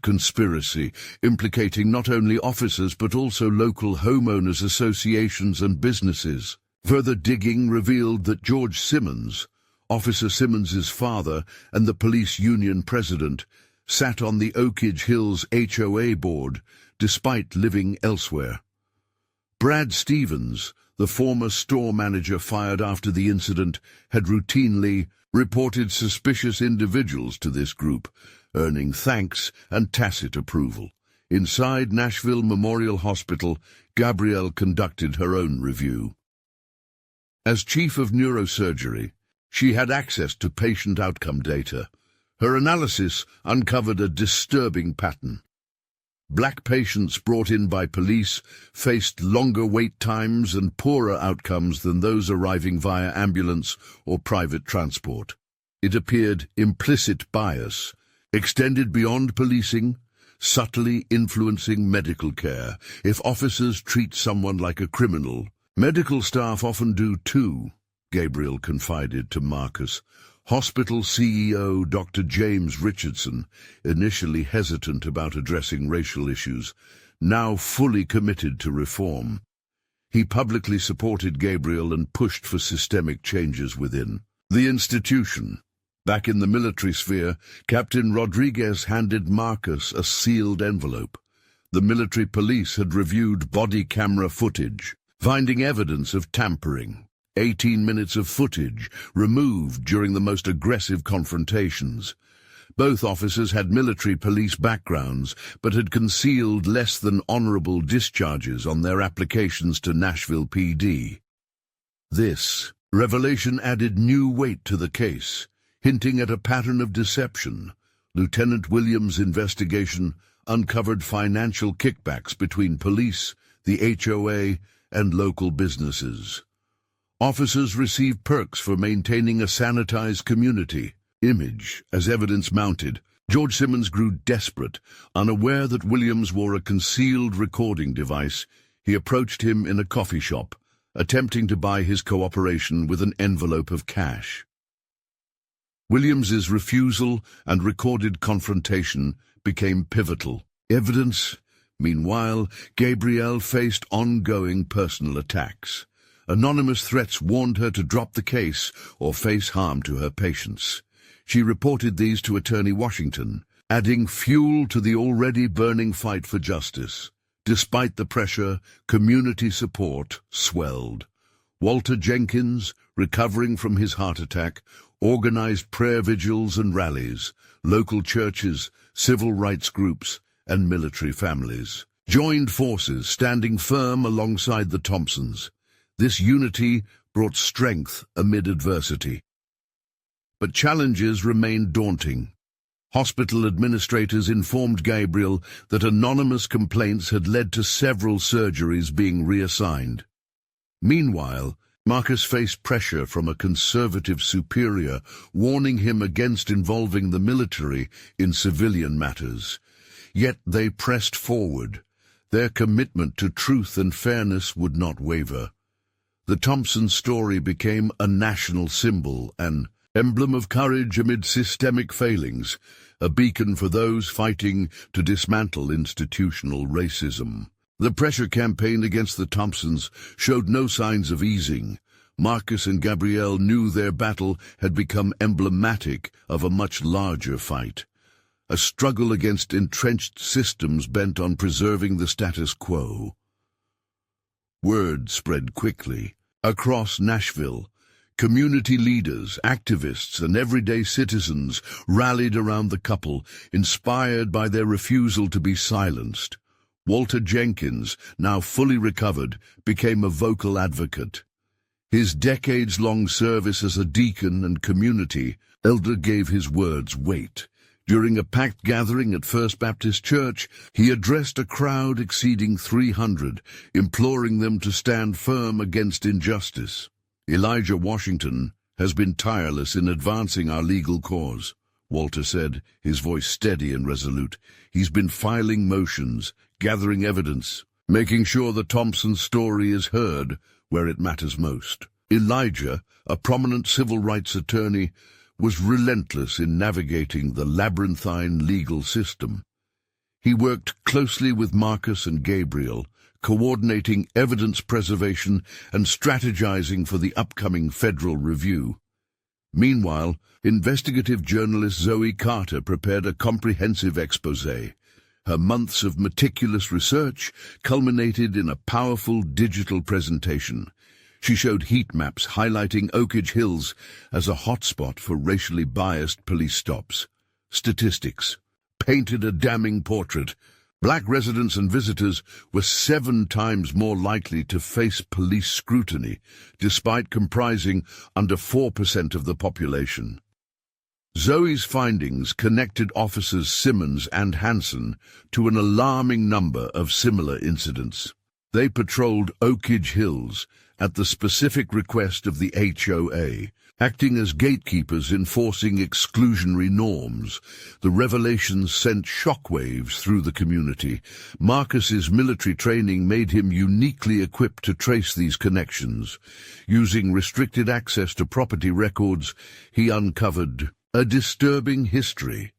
conspiracy, implicating not only officers but also local homeowners associations and businesses. Further digging revealed that George Simmons, Officer Simmons's father and the police union president, sat on the Oak Ridge Hills HOA board, despite living elsewhere. Brad Stevens, the former store manager fired after the incident, had routinely reported suspicious individuals to this group, earning thanks and tacit approval. Inside Nashville Memorial Hospital, Gabrielle conducted her own review. As chief of neurosurgery, she had access to patient outcome data. Her analysis uncovered a disturbing pattern. Black patients brought in by police faced longer wait times and poorer outcomes than those arriving via ambulance or private transport. It appeared implicit bias, extended beyond policing, subtly influencing medical care. If officers treat someone like a criminal, medical staff often do too, Gabriel confided to Marcus. Hospital CEO Dr. James Richardson, initially hesitant about addressing racial issues, now fully committed to reform. He publicly supported Gabriel and pushed for systemic changes within the institution. Back in the military sphere, Captain Rodriguez handed Marcus a sealed envelope. The military police had reviewed body camera footage, finding evidence of tampering. 18 minutes of footage removed during the most aggressive confrontations. Both officers had military police backgrounds, but had concealed less than honorable discharges on their applications to Nashville PD. This revelation added new weight to the case, hinting at a pattern of deception. Lieutenant Williams' investigation uncovered financial kickbacks between police, the HOA, and local businesses. Officers received perks for maintaining a sanitized community image. As evidence mounted, George Simmons grew desperate. Unaware that Williams wore a concealed recording device, he approached him in a coffee shop, attempting to buy his cooperation with an envelope of cash. Williams's refusal and recorded confrontation became pivotal evidence. Meanwhile, Gabrielle faced ongoing personal attacks. Anonymous threats warned her to drop the case or face harm to her patients. She reported these to Attorney Washington, adding fuel to the already burning fight for justice. Despite the pressure, community support swelled. Walter Jenkins, recovering from his heart attack, organized prayer vigils and rallies. Local churches, civil rights groups, and military families joined forces, standing firm alongside the Thompsons. This unity brought strength amid adversity. But challenges remained daunting. Hospital administrators informed Gabriel that anonymous complaints had led to several surgeries being reassigned. Meanwhile, Marcus faced pressure from a conservative superior, warning him against involving the military in civilian matters. Yet they pressed forward. Their commitment to truth and fairness would not waver. The Thompson story became a national symbol, an emblem of courage amid systemic failings, a beacon for those fighting to dismantle institutional racism. The pressure campaign against the Thompsons showed no signs of easing. Marcus and Gabrielle knew their battle had become emblematic of a much larger fight, a struggle against entrenched systems bent on preserving the status quo. Word spread quickly. Across Nashville, community leaders, activists, and everyday citizens rallied around the couple, inspired by their refusal to be silenced. Walter Jenkins, now fully recovered, became a vocal advocate. His decades-long service as a deacon and community elder gave his words weight. During a packed gathering at First Baptist Church, he addressed a crowd exceeding 300, imploring them to stand firm against injustice. Elijah Washington has been tireless in advancing our legal cause, Walter said, his voice steady and resolute. He's been filing motions, gathering evidence, making sure the Thompson story is heard where it matters most. Elijah, a prominent civil rights attorney, was relentless in navigating the labyrinthine legal system. He worked closely with Marcus and Gabriel, coordinating evidence preservation and strategizing for the upcoming federal review. Meanwhile, investigative journalist Zoe Carter prepared a comprehensive exposé. Her months of meticulous research culminated in a powerful digital presentation. She showed heat maps highlighting Oak Ridge Hills as a hotspot for racially biased police stops. Statistics painted a damning portrait. Black residents and visitors were 7 times more likely to face police scrutiny, despite comprising under 4% of the population. Zoe's findings connected officers Simmons and Hansen to an alarming number of similar incidents. They patrolled Oak Ridge Hills at the specific request of the HOA, acting as gatekeepers enforcing exclusionary norms. The revelations sent shockwaves through the community. Marcus's military training made him uniquely equipped to trace these connections. Using restricted access to property records, he uncovered a disturbing history.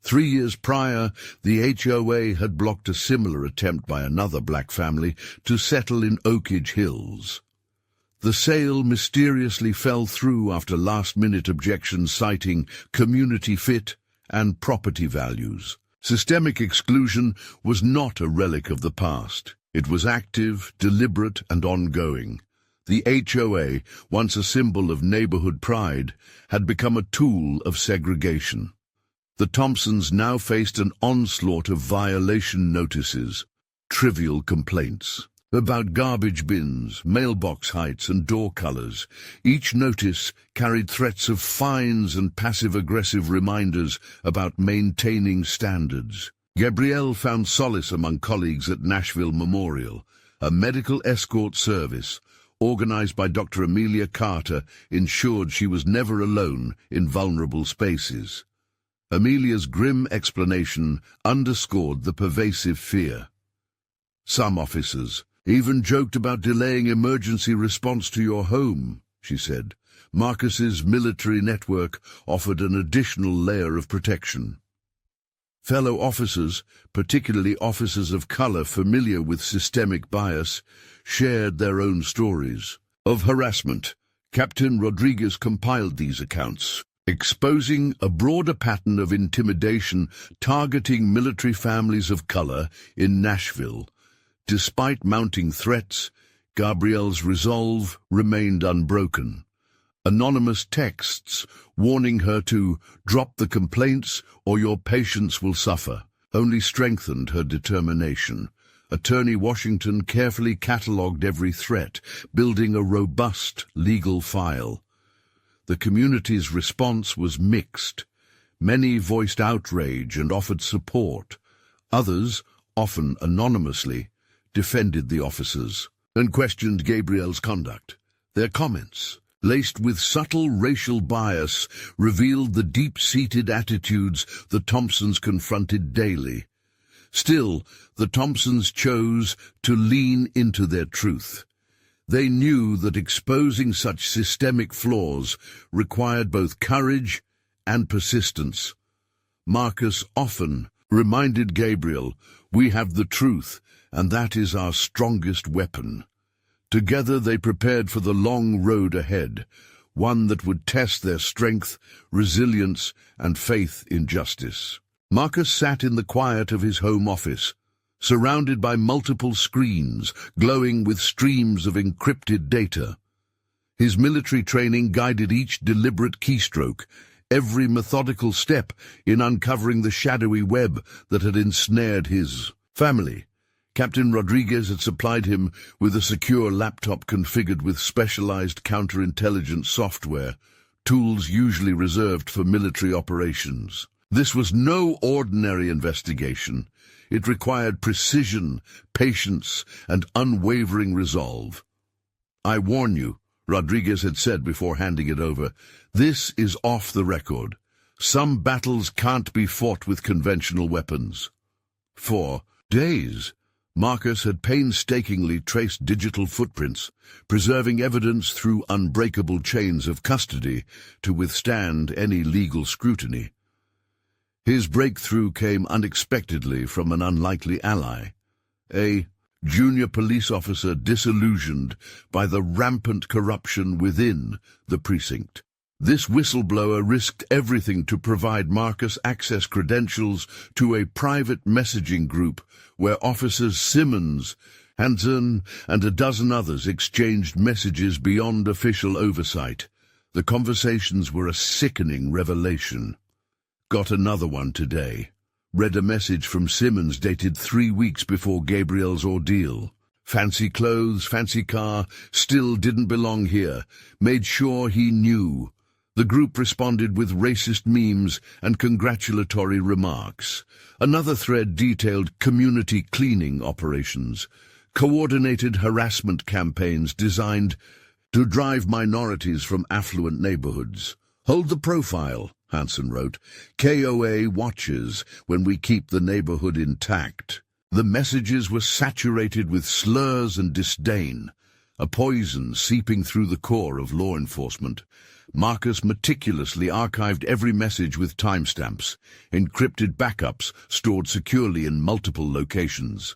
3 years prior, the HOA had blocked a similar attempt by another black family to settle in Oak Ridge Hills. The sale mysteriously fell through after last-minute objections citing community fit and property values. Systemic exclusion was not a relic of the past. It was active, deliberate, and ongoing. The HOA, once a symbol of neighborhood pride, had become a tool of segregation. The Thompsons now faced an onslaught of violation notices, trivial complaints about garbage bins, mailbox heights, and door colors. Each notice carried threats of fines and passive-aggressive reminders about maintaining standards. Gabrielle found solace among colleagues at Nashville Memorial. A medical escort service, organized by Dr. Amelia Carter, ensured she was never alone in vulnerable spaces. Amelia's grim explanation underscored the pervasive fear. Some officers even joked about delaying emergency response to your home, she said. Marcus's military network offered an additional layer of protection. Fellow officers, particularly officers of color familiar with systemic bias, shared their own stories of harassment. Captain Rodriguez compiled these accounts, exposing a broader pattern of intimidation targeting military families of color in Nashville. Despite mounting threats, Gabrielle's resolve remained unbroken. Anonymous texts warning her to drop the complaints or your patients will suffer only strengthened her determination. Attorney Washington carefully catalogued every threat, building a robust legal file. The community's response was mixed. Many voiced outrage and offered support. Others, often anonymously, defended the officers and questioned Gabrielle's conduct. Their comments, laced with subtle racial bias, revealed the deep-seated attitudes the Thompsons confronted daily. Still, the Thompsons chose to lean into their truth. They knew that exposing such systemic flaws required both courage and persistence. Marcus often reminded Gabriel, "We have the truth, and that is our strongest weapon." Together they prepared for the long road ahead, one that would test their strength, resilience, and faith in justice. Marcus sat in the quiet of his home office, surrounded by multiple screens glowing with streams of encrypted data. His military training guided each deliberate keystroke, every methodical step in uncovering the shadowy web that had ensnared his family. Captain Rodriguez had supplied him with a secure laptop configured with specialized counterintelligence software, tools usually reserved for military operations. This was no ordinary investigation. It required precision, patience, and unwavering resolve. "I warn you," Rodriguez had said before handing it over, "this is off the record. Some battles can't be fought with conventional weapons." For days, Marcus had painstakingly traced digital footprints, preserving evidence through unbreakable chains of custody to withstand any legal scrutiny. His breakthrough came unexpectedly from an unlikely ally, a junior police officer disillusioned by the rampant corruption within the precinct. This whistleblower risked everything to provide Marcus access credentials to a private messaging group where officers Simmons, Hansen, and a dozen others exchanged messages beyond official oversight. The conversations were a sickening revelation. Got another one today. Read a message from Simmons dated 3 weeks before Gabriel's ordeal. Fancy clothes, fancy car, still didn't belong here. Made sure he knew. The group responded with racist memes and congratulatory remarks. Another thread detailed community cleaning operations, coordinated harassment campaigns designed to drive minorities from affluent neighborhoods. Hold the profile, Hansen wrote. KOA watches when we keep the neighborhood intact. The messages were saturated with slurs and disdain, a poison seeping through the core of law enforcement. Marcus meticulously archived every message with timestamps, encrypted backups stored securely in multiple locations.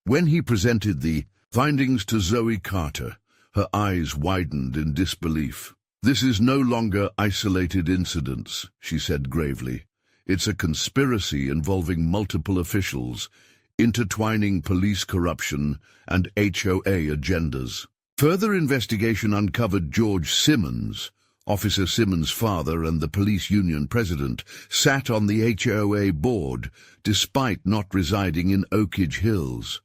When he presented the findings to Zoe Carter, her eyes widened in disbelief. "This is no longer isolated incidents," she said gravely. "It's a conspiracy involving multiple officials, intertwining police corruption and HOA agendas." Further investigation uncovered George Simmons, Officer Simmons' father and the police union president, sat on the HOA board despite not residing in Oak Ridge Hills.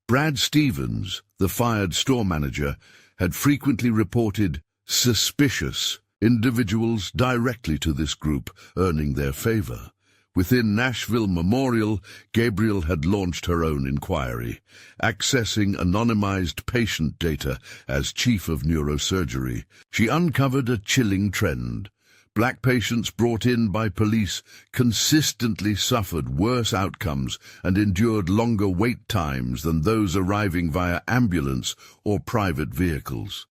Brad Stevens, the fired store manager, had frequently reported suspicious individuals directly to this group, earning their favor. Within Nashville Memorial, Gabriel had launched her own inquiry, accessing anonymized patient data as chief of neurosurgery. She uncovered a chilling trend. Black patients brought in by police consistently suffered worse outcomes and endured longer wait times than those arriving via ambulance or private vehicles.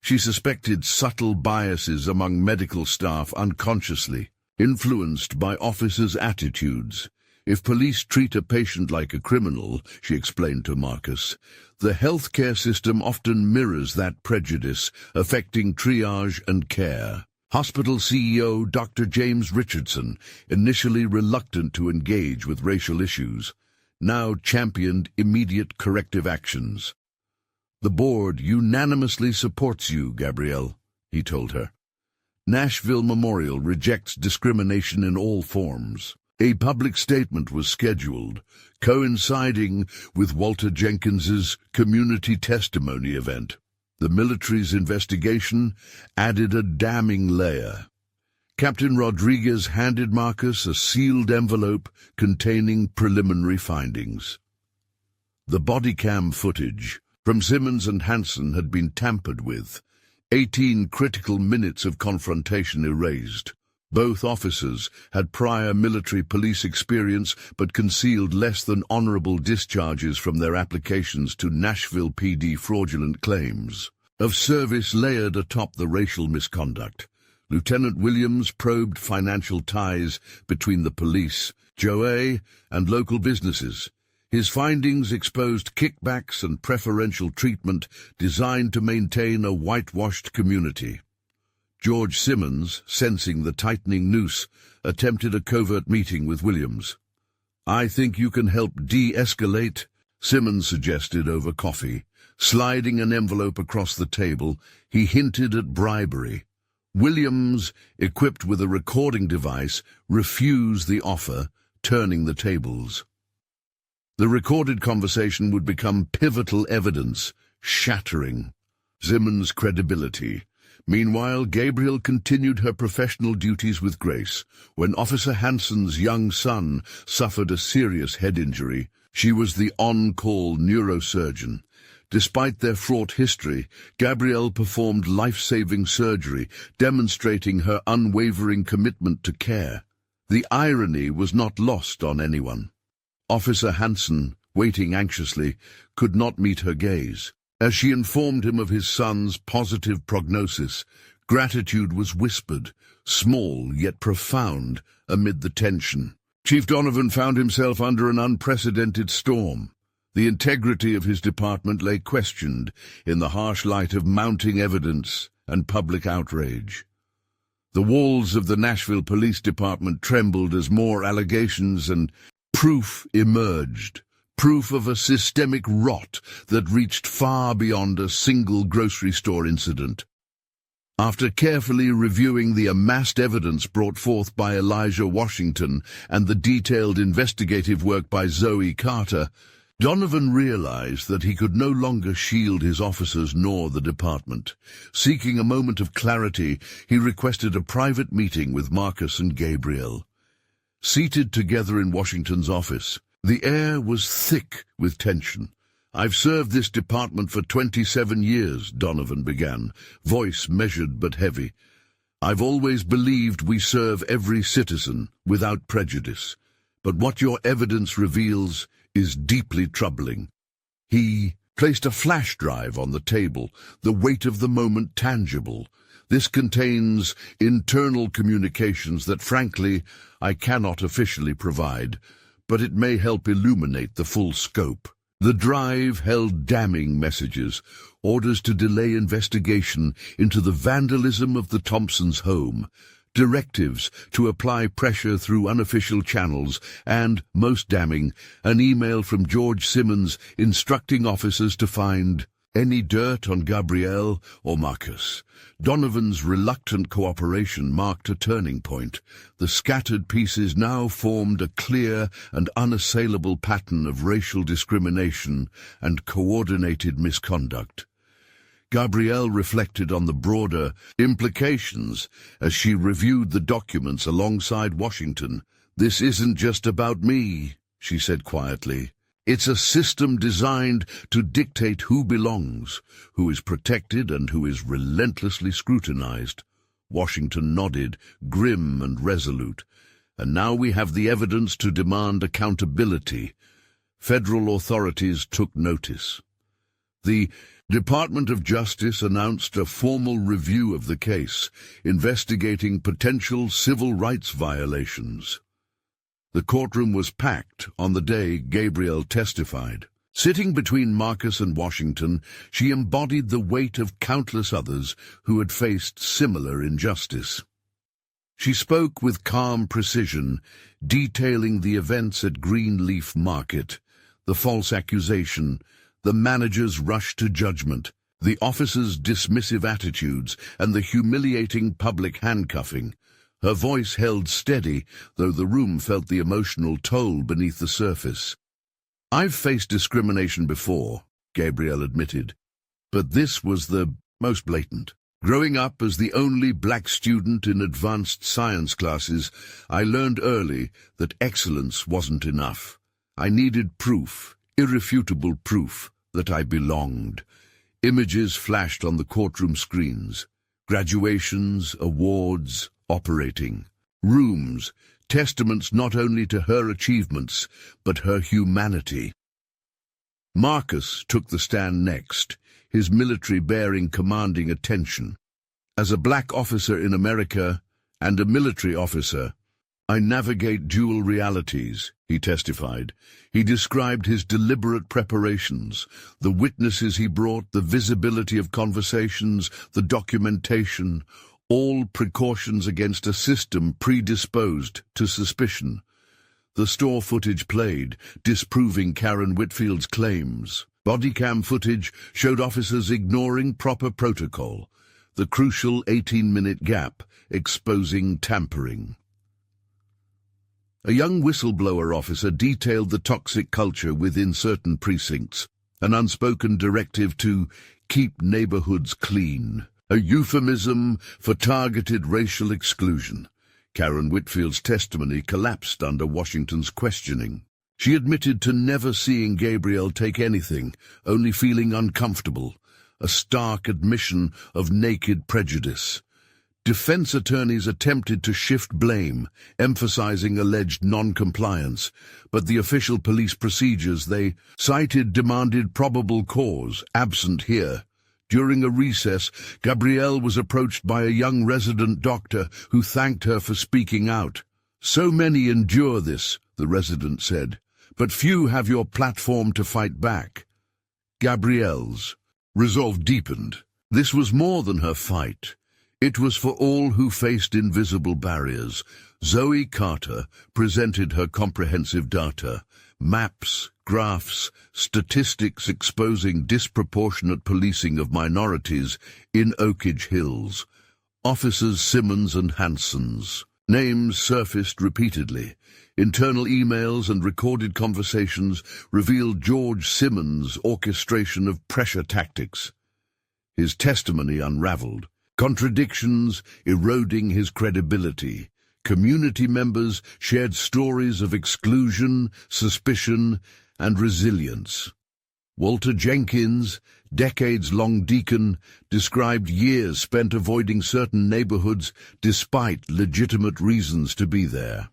She suspected subtle biases among medical staff unconsciously, influenced by officers' attitudes. If police treat a patient like a criminal, she explained to Marcus, the healthcare system often mirrors that prejudice, affecting triage and care. Hospital CEO Dr. James Richardson, initially reluctant to engage with racial issues, now championed immediate corrective actions. "The board unanimously supports you, Gabrielle," he told her. "Nashville Memorial rejects discrimination in all forms." A public statement was scheduled, coinciding with Walter Jenkins's community testimony event. The military's investigation added a damning layer. Captain Rodriguez handed Marcus a sealed envelope containing preliminary findings. The body cam footage from Simmons and Hansen had been tampered with, 18 critical minutes of confrontation erased. Both officers had prior military police experience but concealed less than honorable discharges from their applications to Nashville PD fraudulent claims of service layered atop the racial misconduct. Lieutenant Williams probed financial ties between the police, HOA, and local businesses. His findings exposed kickbacks and preferential treatment designed to maintain a whitewashed community. George Simmons, sensing the tightening noose, attempted a covert meeting with Williams. "I think you can help de-escalate," Simmons suggested over coffee. Sliding an envelope across the table, he hinted at bribery. Williams, equipped with a recording device, refused the offer, turning the tables. The recorded conversation would become pivotal evidence, shattering Simmons' credibility. Meanwhile, Gabriel continued her professional duties with grace. When Officer Hansen's young son suffered a serious head injury, she was the on-call neurosurgeon. Despite their fraught history, Gabrielle performed life-saving surgery, demonstrating her unwavering commitment to care. The irony was not lost on anyone. Officer Hansen, waiting anxiously, could not meet her gaze. As she informed him of his son's positive prognosis, Gratitude was whispered, small yet profound, amid the tension. Chief Donovan found himself under an unprecedented storm. The integrity of his department lay questioned in the harsh light of mounting evidence and public outrage. The walls of the Nashville Police Department trembled as more allegations and proof emerged. Proof of a systemic rot that reached far beyond a single grocery store incident. After carefully reviewing the amassed evidence brought forth by Elijah Washington and the detailed investigative work by Zoe Carter, Donovan realized that he could no longer shield his officers nor the department. Seeking a moment of clarity, he requested a private meeting with Marcus and Gabriel. Seated together in Washington's office, the air was thick with tension. "I've served this department for 27 years, Donovan began, voice measured but heavy. "I've always believed we serve every citizen without prejudice. But what your evidence reveals is deeply troubling." He placed a flash drive on the table, the weight of the moment tangible. "This contains internal communications that, frankly, I cannot officially provide, but it may help illuminate the full scope." The drive held damning messages, orders to delay investigation into the vandalism of the Thompsons' home, directives to apply pressure through unofficial channels, and, most damning, an email from George Simmons instructing officers to find any dirt on Gabrielle or Marcus. Donovan's reluctant cooperation marked a turning point. The scattered pieces now formed a clear and unassailable pattern of racial discrimination and coordinated misconduct. Gabrielle reflected on the broader implications as she reviewed the documents alongside Washington. "This isn't just about me," she said quietly. "It's a system designed to dictate who belongs, who is protected, and who is relentlessly scrutinized." Washington nodded, grim and resolute. "And now we have the evidence to demand accountability." Federal authorities took notice. The Department of Justice announced a formal review of the case, investigating potential civil rights violations. The courtroom was packed on the day Gabriel testified. Sitting between Marcus and Washington, she embodied the weight of countless others who had faced similar injustice. She spoke with calm precision, detailing the events at Greenleaf Market, the false accusation, the manager's rush to judgment, the officers' dismissive attitudes, and the humiliating public handcuffing. Her voice held steady, though the room felt the emotional toll beneath the surface. "I've faced discrimination before," Gabriel admitted, "but this was the most blatant. Growing up as the only black student in advanced science classes, I learned early that excellence wasn't enough. I needed proof, irrefutable proof, that I belonged." Images flashed on the courtroom screens. Graduations, awards, operating rooms, testaments not only to her achievements, but her humanity. Marcus took the stand next, his military bearing commanding attention. "As a black officer in America and a military officer, I navigate dual realities," he testified. He described his deliberate preparations, the witnesses he brought, the visibility of conversations, the documentation, all precautions against a system predisposed to suspicion. The store footage played, disproving Karen Whitfield's claims. Bodycam footage showed officers ignoring proper protocol, the crucial 18-minute gap exposing tampering. A young whistleblower officer detailed the toxic culture within certain precincts, an unspoken directive to keep neighborhoods clean, a euphemism for targeted racial exclusion. Karen Whitfield's testimony collapsed under Washington's questioning. She admitted to never seeing Gabriel take anything, only feeling uncomfortable, a stark admission of naked prejudice. Defense attorneys attempted to shift blame, emphasizing alleged non-compliance, but the official police procedures they cited demanded probable cause, absent here. During a recess, Gabrielle was approached by a young resident doctor who thanked her for speaking out. "So many endure this," the resident said, "but few have your platform to fight back." Gabrielle's resolve deepened. This was more than her fight. It was for all who faced invisible barriers. Zoe Carter presented her comprehensive data, maps, graphs, statistics exposing disproportionate policing of minorities in Oak Ridge Hills. Officers Simmons and Hanson's names surfaced repeatedly. Internal emails and recorded conversations revealed George Simmons' orchestration of pressure tactics. His testimony unraveled, contradictions eroding his credibility. Community members shared stories of exclusion, suspicion, and resilience. Walter Jenkins, decades-long deacon, described years spent avoiding certain neighborhoods despite legitimate reasons to be there.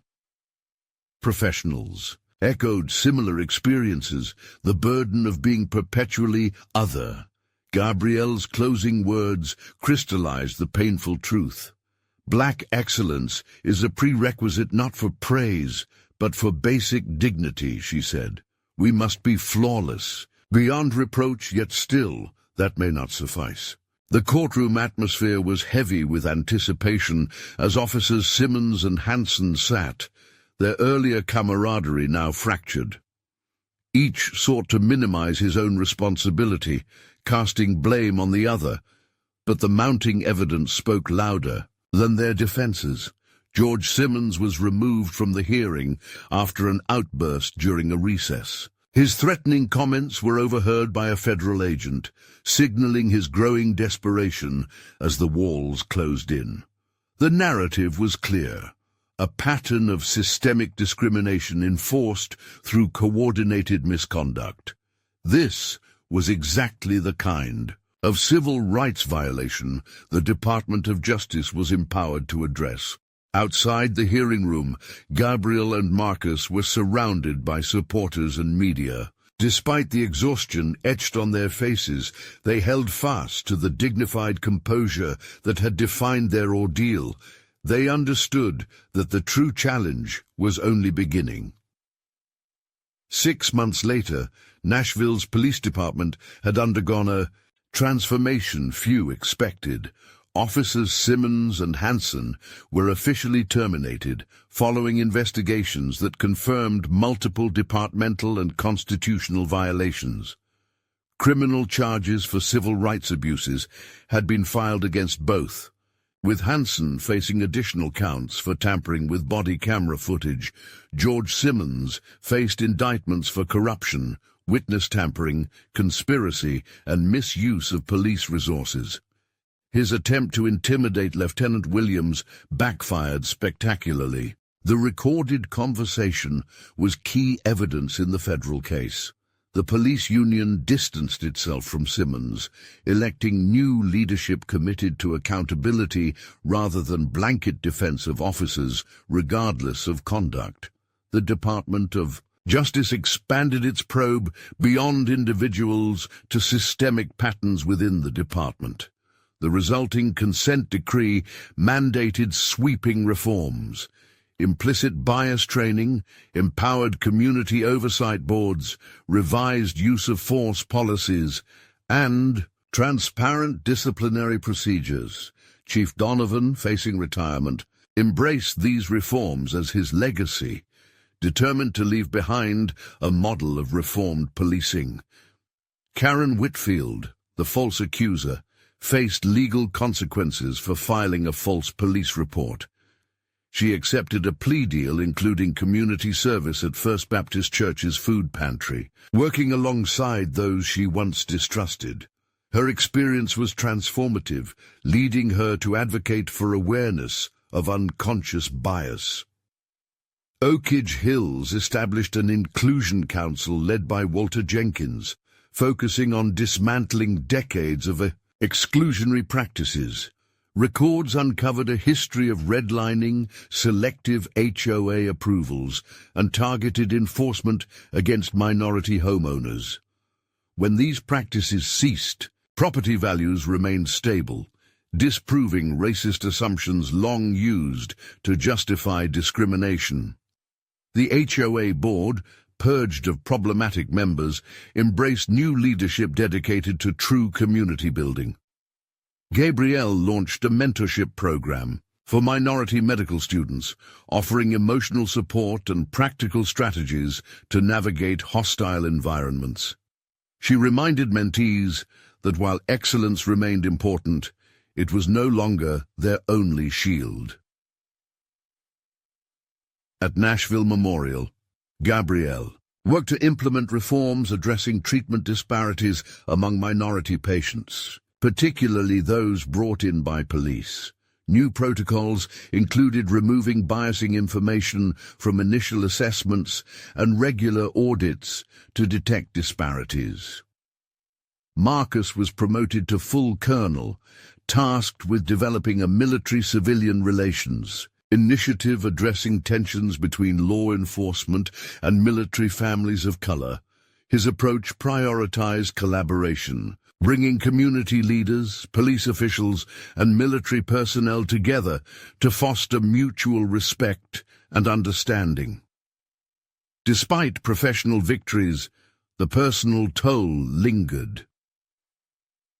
Professionals echoed similar experiences, the burden of being perpetually other. Gabrielle's closing words crystallized the painful truth. Black excellence is a prerequisite not for praise, but for basic dignity, she said. We must be flawless, beyond reproach, yet still, that may not suffice. The courtroom atmosphere was heavy with anticipation as officers Simmons and Hanson sat, their earlier camaraderie now fractured. Each sought to minimize his own responsibility, casting blame on the other, but the mounting evidence spoke louder than their defenses. George Simmons was removed from the hearing after an outburst during a recess. His threatening comments were overheard by a federal agent, signaling his growing desperation as the walls closed in. The narrative was clear. A pattern of systemic discrimination enforced through coordinated misconduct. This was exactly the kind of civil rights violation the Department of Justice was empowered to address. Outside the hearing room, Gabrielle and Marcus were surrounded by supporters and media. Despite the exhaustion etched on their faces, they held fast to the dignified composure that had defined their ordeal. They understood that the true challenge was only beginning. 6 months later, Nashville's police department had undergone a transformation few expected. Officers Simmons and Hanson were officially terminated following investigations that confirmed multiple departmental and constitutional violations. Criminal charges for civil rights abuses had been filed against both, with Hanson facing additional counts for tampering with body camera footage. George Simmons faced indictments for corruption, witness tampering, conspiracy, and misuse of police resources. His attempt to intimidate Lieutenant Williams backfired spectacularly. The recorded conversation was key evidence in the federal case. The police union distanced itself from Simmons, electing new leadership committed to accountability rather than blanket defense of officers, regardless of conduct. The Department of Justice expanded its probe beyond individuals to systemic patterns within the department. The resulting consent decree mandated sweeping reforms. Implicit bias training, empowered community oversight boards, revised use of force policies, and transparent disciplinary procedures. Chief Donovan, facing retirement, embraced these reforms as his legacy, determined to leave behind a model of reformed policing. Karen Whitfield, the false accuser, faced legal consequences for filing a false police report. She accepted a plea deal including community service at First Baptist Church's food pantry, working alongside those she once distrusted. Her experience was transformative, leading her to advocate for awareness of unconscious bias. Oak Ridge Hills established an inclusion council led by Walter Jenkins, focusing on dismantling decades of exclusionary practices. Records uncovered a history of redlining, selective HOA approvals, and targeted enforcement against minority homeowners. When these practices ceased, Property values remained stable, disproving racist assumptions long used to justify discrimination. The HOA board, purged of problematic members, embraced new leadership dedicated to true community building. Gabrielle launched a mentorship program for minority medical students, offering emotional support and practical strategies to navigate hostile environments. She reminded mentees that while excellence remained important, it was no longer their only shield. At Nashville Memorial, Gabrielle worked to implement reforms addressing treatment disparities among minority patients, particularly those brought in by police. New protocols included removing biasing information from initial assessments and regular audits to detect disparities. Marcus was promoted to full colonel, tasked with developing a military-civilian relations initiative addressing tensions between law enforcement and military families of color. His approach prioritized collaboration, bringing community leaders, police officials, and military personnel together to foster mutual respect and understanding. Despite professional victories, the personal toll lingered.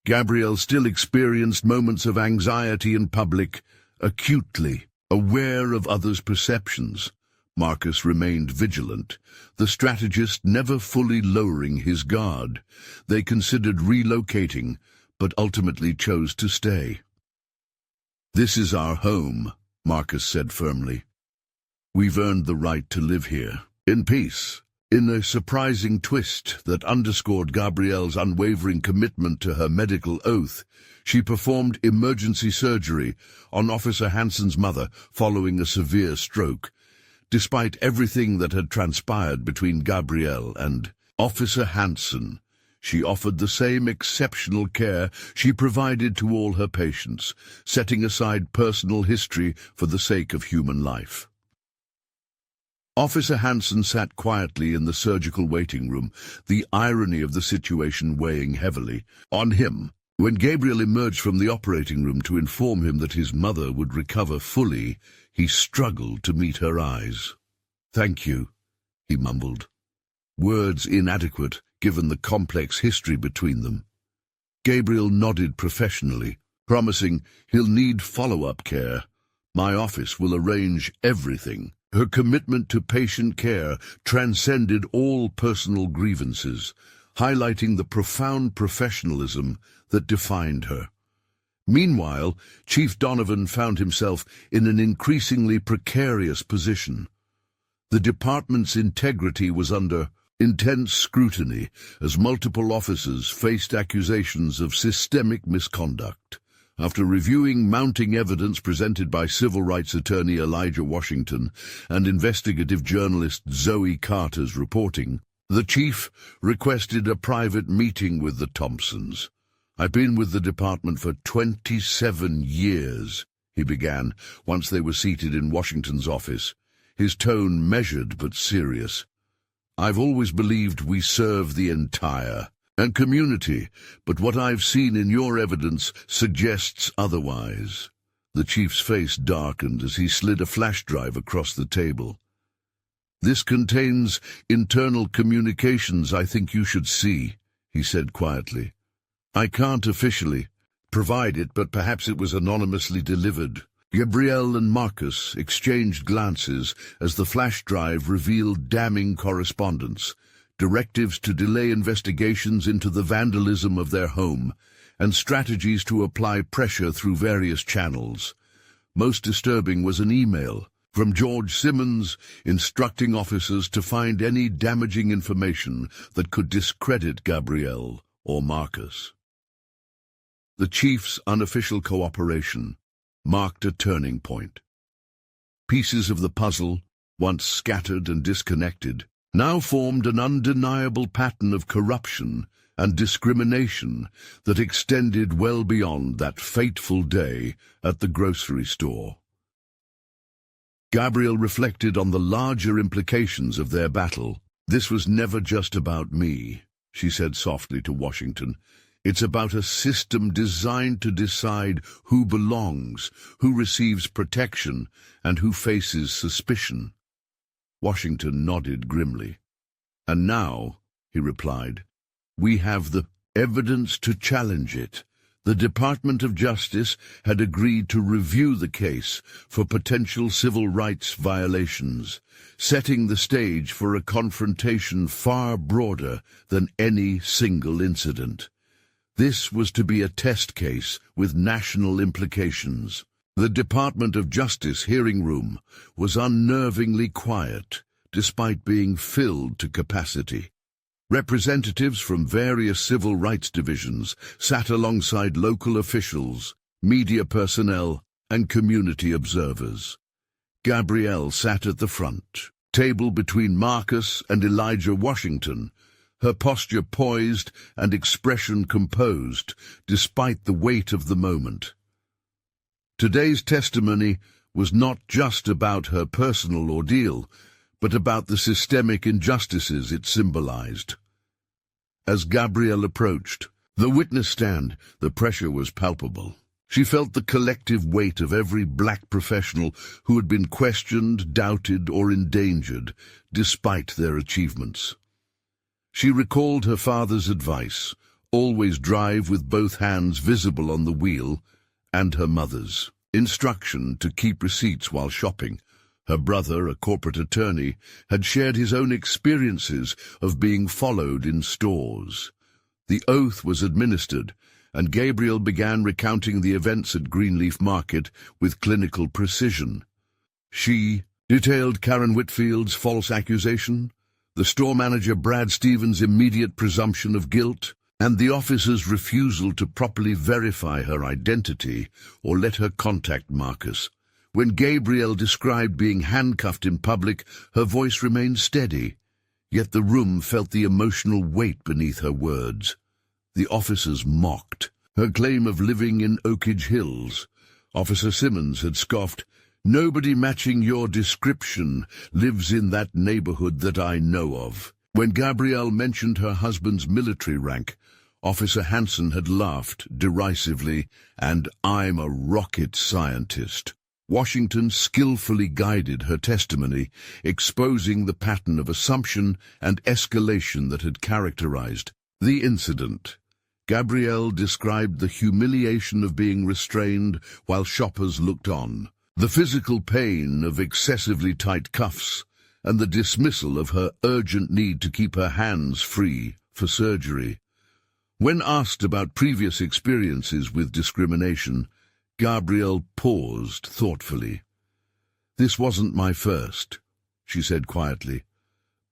Gabrielle still experienced moments of anxiety in public, acutely aware of others' perceptions. Marcus remained vigilant, the strategist never fully lowering his guard. They considered relocating, but ultimately chose to stay. "This is our home," Marcus said firmly. "We've earned the right to live here, in peace." In a surprising twist that underscored Gabrielle's unwavering commitment to her medical oath, she performed emergency surgery on Officer Hansen's mother following a severe stroke. Despite everything that had transpired between Gabrielle and Officer Hansen, she offered the same exceptional care she provided to all her patients, setting aside personal history for the sake of human life. Officer Hansen sat quietly in the surgical waiting room, the irony of the situation weighing heavily on him. When Gabriel emerged from the operating room to inform him that his mother would recover fully, he struggled to meet her eyes. "Thank you," he mumbled, words inadequate given the complex history between them. Gabriel nodded professionally, promising he'll need follow-up care. "My office will arrange everything." Her commitment to patient care transcended all personal grievances, highlighting the profound professionalism that defined her. Meanwhile, Chief Donovan found himself in an increasingly precarious position. The department's integrity was under intense scrutiny as multiple officers faced accusations of systemic misconduct. After reviewing mounting evidence presented by civil rights attorney Elijah Washington and investigative journalist Zoe Carter's reporting, the chief requested a private meeting with the Thompsons. "I've been with the department for 27 years, he began, once they were seated in Washington's office, his tone measured but serious. "I've always believed we serve the entire and community, but what I've seen in your evidence suggests otherwise." The chief's face darkened as he slid a flash drive across the table. "This contains internal communications I think you should see," he said quietly. "I can't officially provide it, but perhaps it was anonymously delivered." Gabrielle and Marcus exchanged glances as the flash drive revealed damning correspondence, directives to delay investigations into the vandalism of their home, and strategies to apply pressure through various channels. Most disturbing was an email from George Simmons instructing officers to find any damaging information that could discredit Gabrielle or Marcus. The chief's unofficial cooperation marked a turning point. Pieces of the puzzle, once scattered and disconnected, now formed an undeniable pattern of corruption and discrimination that extended well beyond that fateful day at the grocery store. Gabrielle reflected on the larger implications of their battle. "This was never just about me," she said softly to Washington. It's about a system designed to decide who belongs, who receives protection, and who faces suspicion. Washington nodded grimly. And now, he replied, we have the evidence to challenge it. The Department of Justice had agreed to review the case for potential civil rights violations, setting the stage for a confrontation far broader than any single incident. This was to be a test case with national implications. The Department of Justice hearing room was unnervingly quiet, despite being filled to capacity. Representatives from various civil rights divisions sat alongside local officials, media personnel, and community observers. Gabrielle sat at the front, table between Marcus and Elijah Washington, her posture poised and expression composed, despite the weight of the moment. Today's testimony was not just about her personal ordeal, but about the systemic injustices it symbolized. As Gabrielle approached the witness stand, the pressure was palpable. She felt the collective weight of every black professional who had been questioned, doubted, or endangered, despite their achievements. She recalled her father's advice, always drive with both hands visible on the wheel, and her mother's instruction to keep receipts while shopping. Her brother, a corporate attorney, had shared his own experiences of being followed in stores. The oath was administered, and Gabrielle began recounting the events at Greenleaf Market with clinical precision. She detailed Karen Whitfield's false accusation, the store manager Brad Stevens' immediate presumption of guilt, and the officer's refusal to properly verify her identity or let her contact Marcus. When Gabrielle described being handcuffed in public, her voice remained steady, yet the room felt the emotional weight beneath her words. The officers mocked her claim of living in Oakage Hills. Officer Simmons had scoffed, "Nobody matching your description lives in that neighborhood that I know of." When Gabrielle mentioned her husband's military rank, Officer Hanson had laughed derisively, "And I'm a rocket scientist." Washington skillfully guided her testimony, exposing the pattern of assumption and escalation that had characterized the incident. Gabrielle described the humiliation of being restrained while shoppers looked on, the physical pain of excessively tight cuffs, and the dismissal of her urgent need to keep her hands free for surgery. When asked about previous experiences with discrimination, Gabrielle paused thoughtfully. "This wasn't my first," she said quietly,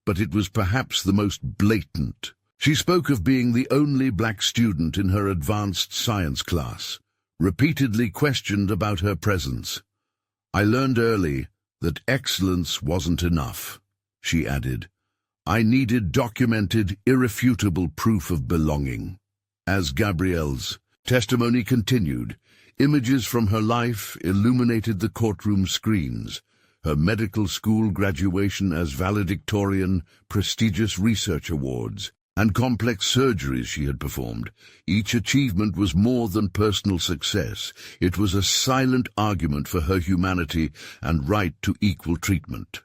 "but it was perhaps the most blatant." She spoke of being the only black student in her advanced science class, repeatedly questioned about her presence. "I learned early that excellence wasn't enough," she added. "I needed documented, irrefutable proof of belonging." As Gabrielle's testimony continued, images from her life illuminated the courtroom screens: her medical school graduation as valedictorian, prestigious research awards, and complex surgeries she had performed. Each achievement was more than personal success. It was a silent argument for her humanity and right to equal treatment.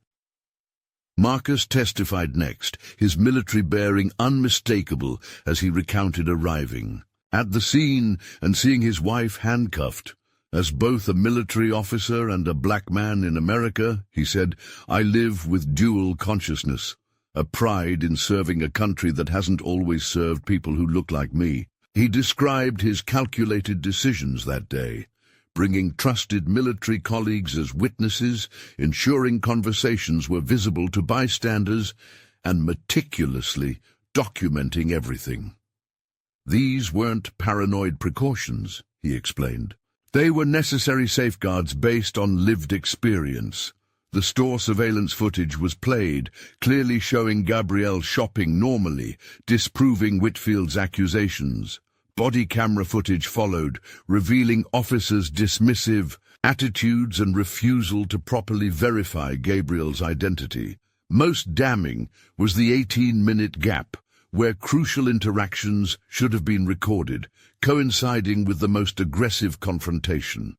Marcus testified next, his military bearing unmistakable as he recounted arriving at the scene and seeing his wife handcuffed. "As both a military officer and a black man in America," he said, "I live with dual consciousness, a pride in serving a country that hasn't always served people who look like me." He described his calculated decisions that day, bringing trusted military colleagues as witnesses, ensuring conversations were visible to bystanders, and meticulously documenting everything. "These weren't paranoid precautions," he explained. "They were necessary safeguards based on lived experience." The store surveillance footage was played, clearly showing Gabrielle shopping normally, disproving Whitfield's accusations. Body camera footage followed, revealing officers' dismissive attitudes and refusal to properly verify Gabrielle's identity. Most damning was the 18-minute gap, where crucial interactions should have been recorded, coinciding with the most aggressive confrontation.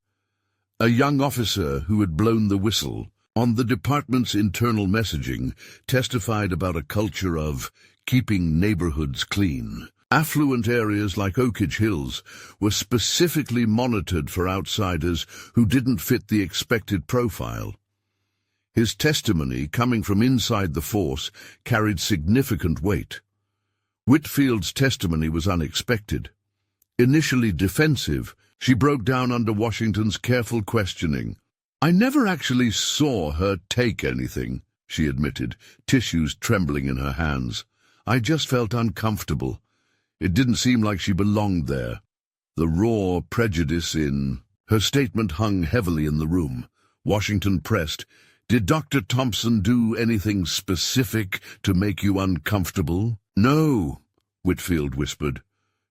A young officer who had blown the whistle on the department's internal messaging testified about a culture of keeping neighborhoods clean. Affluent areas like Oakage Hills were specifically monitored for outsiders who didn't fit the expected profile. His testimony, coming from inside the force, carried significant weight. Whitfield's testimony was unexpected. Initially defensive, she broke down under Washington's careful questioning. "I never actually saw her take anything," she admitted, tissues trembling in her hands. "I just felt uncomfortable. It didn't seem like she belonged there." The raw prejudice in her statement hung heavily in the room. Washington pressed, "Did Dr. Thompson do anything specific to make you uncomfortable?" "No," Whitfield whispered.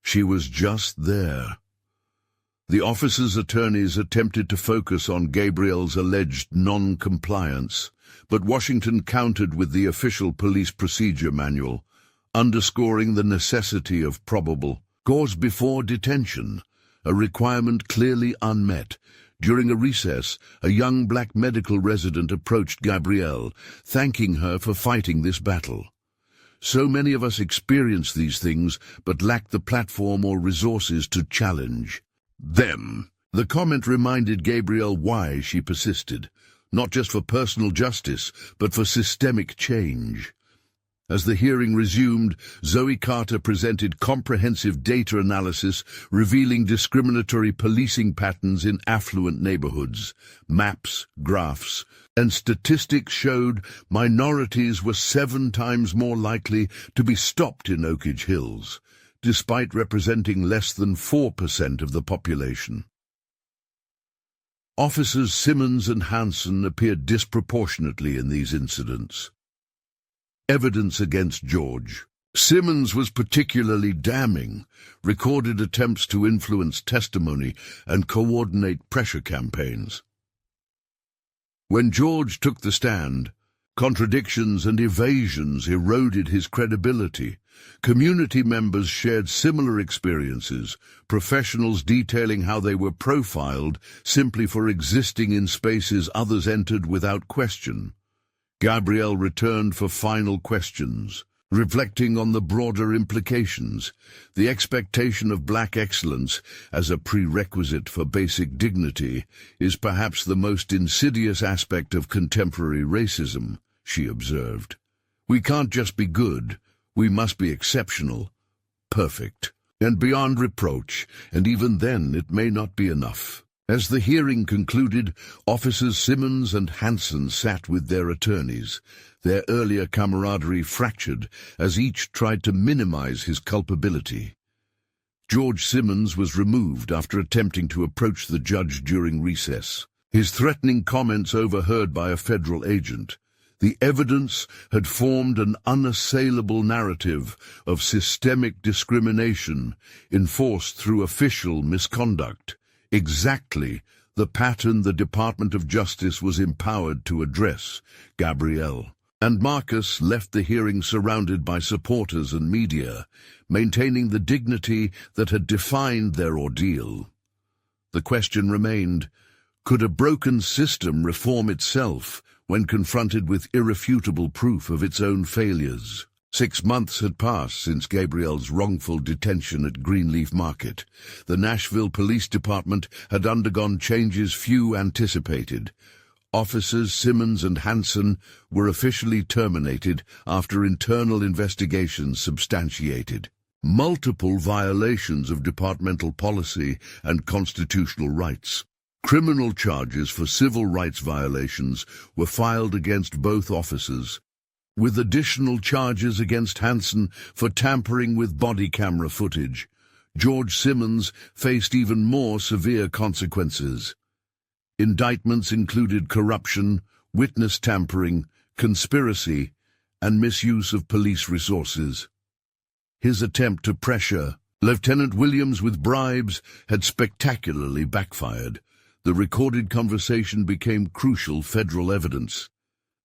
"She was just there." The officer's attorneys attempted to focus on Gabriel's alleged non-compliance, but Washington countered with the official police procedure manual, underscoring the necessity of probable cause before detention, a requirement clearly unmet. During a recess, a young black medical resident approached Gabrielle, thanking her for fighting this battle. "So many of us experience these things, but lack the platform or resources to challenge them." The comment reminded Gabrielle why she persisted, not just for personal justice, but for systemic change. As the hearing resumed, Zoe Carter presented comprehensive data analysis revealing discriminatory policing patterns in affluent neighborhoods. Maps, graphs, and statistics showed minorities were 7 times more likely to be stopped in Oakage Hills, despite representing less than 4% of the population. Officers Simmons and Hansen appeared disproportionately in these incidents. Evidence against George. Simmons was particularly damning, recorded attempts to influence testimony and coordinate pressure campaigns. When George took the stand, contradictions and evasions eroded his credibility. Community members shared similar experiences, professionals detailing how they were profiled simply for existing in spaces others entered without question. Gabrielle returned for final questions, reflecting on the broader implications. The expectation of black excellence as a prerequisite for basic dignity is perhaps the most insidious aspect of contemporary racism, she observed. "We can't just be good, we must be exceptional, perfect, and beyond reproach, and even then it may not be enough." As the hearing concluded, Officers Simmons and Hansen sat with their attorneys. Their earlier camaraderie fractured as each tried to minimize his culpability. George Simmons was removed after attempting to approach the judge during recess, his threatening comments overheard by a federal agent. The evidence had formed an unassailable narrative of systemic discrimination enforced through official misconduct. Exactly the pattern the Department of Justice was empowered to address. Gabrielle and Marcus left the hearing surrounded by supporters and media, maintaining the dignity that had defined their ordeal. The question remained, could a broken system reform itself when confronted with irrefutable proof of its own failures? 6 months had passed since Gabrielle's wrongful detention at Greenleaf Market. The Nashville Police Department had undergone changes few anticipated. Officers Simmons and Hansen were officially terminated after internal investigations substantiated multiple violations of departmental policy and constitutional rights. Criminal charges for civil rights violations were filed against both officers, with additional charges against Hansen for tampering with body camera footage. George Simmons faced even more severe consequences. Indictments included corruption, witness tampering, conspiracy, and misuse of police resources. His attempt to pressure Lieutenant Williams with bribes had spectacularly backfired. The recorded conversation became crucial federal evidence.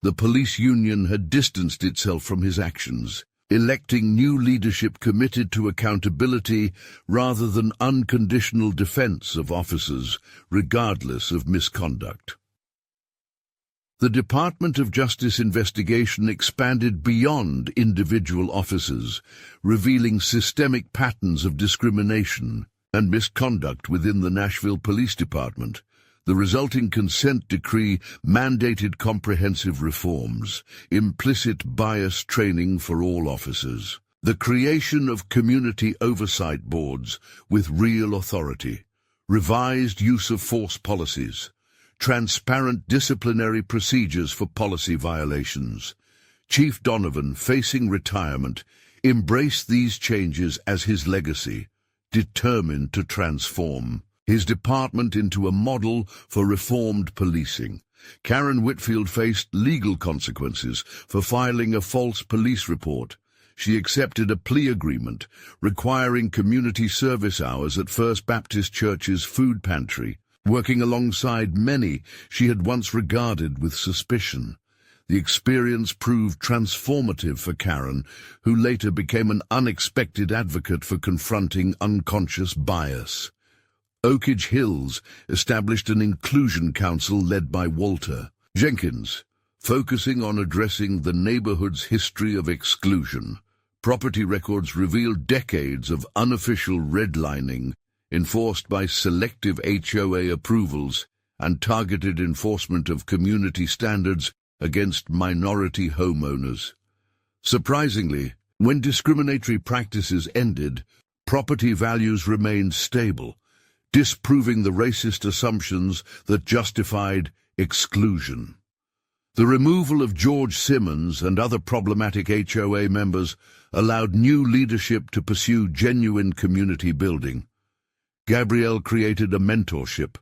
The police union had distanced itself from his actions. electing new leadership committed to accountability rather than unconditional defense of officers, regardless of misconduct. The Department of Justice investigation expanded beyond individual officers, revealing systemic patterns of discrimination and misconduct within the Nashville Police Department. The resulting consent decree mandated comprehensive reforms, implicit bias training for all officers, the creation of community oversight boards with real authority, revised use of force policies, transparent disciplinary procedures for policy violations. Chief Donovan, facing retirement, embraced these changes as his legacy, determined to transform his department into a model for reformed policing. Karen Whitfield faced legal consequences for filing a false police report. She accepted a plea agreement requiring community service hours at First Baptist Church's food pantry, working alongside many she had once regarded with suspicion. The experience proved transformative for Karen, who later became an unexpected advocate for confronting unconscious bias. Oak Ridge Hills established an inclusion council led by Walter Jenkins, focusing on addressing the neighborhood's history of exclusion. Property records revealed decades of unofficial redlining, enforced by selective HOA approvals and targeted enforcement of community standards against minority homeowners. Surprisingly, when discriminatory practices ended, property values remained stable, disproving the racist assumptions that justified exclusion. The removal of George Simmons and other problematic HOA members allowed new leadership to pursue genuine community building. Gabrielle created a mentorship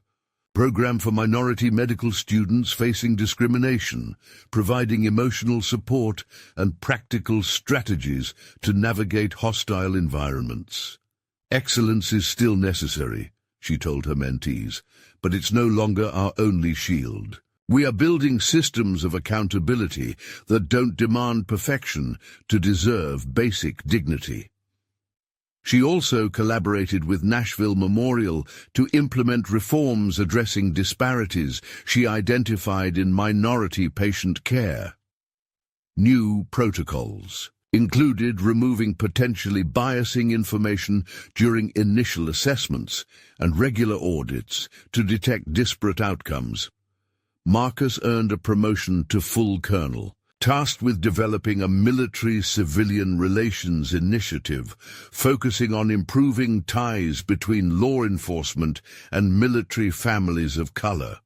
program for minority medical students facing discrimination, providing emotional support and practical strategies to navigate hostile environments. Excellence is still necessary, she told her mentees, but it's no longer our only shield. We are building systems of accountability that don't demand perfection to deserve basic dignity. She also collaborated with Nashville Memorial to implement reforms addressing disparities she identified in minority patient care. New protocols included removing potentially biasing information during initial assessments and regular audits to detect disparate outcomes. Marcus earned a promotion to full colonel, tasked with developing a military-civilian relations initiative focusing on improving ties between law enforcement and military families of color.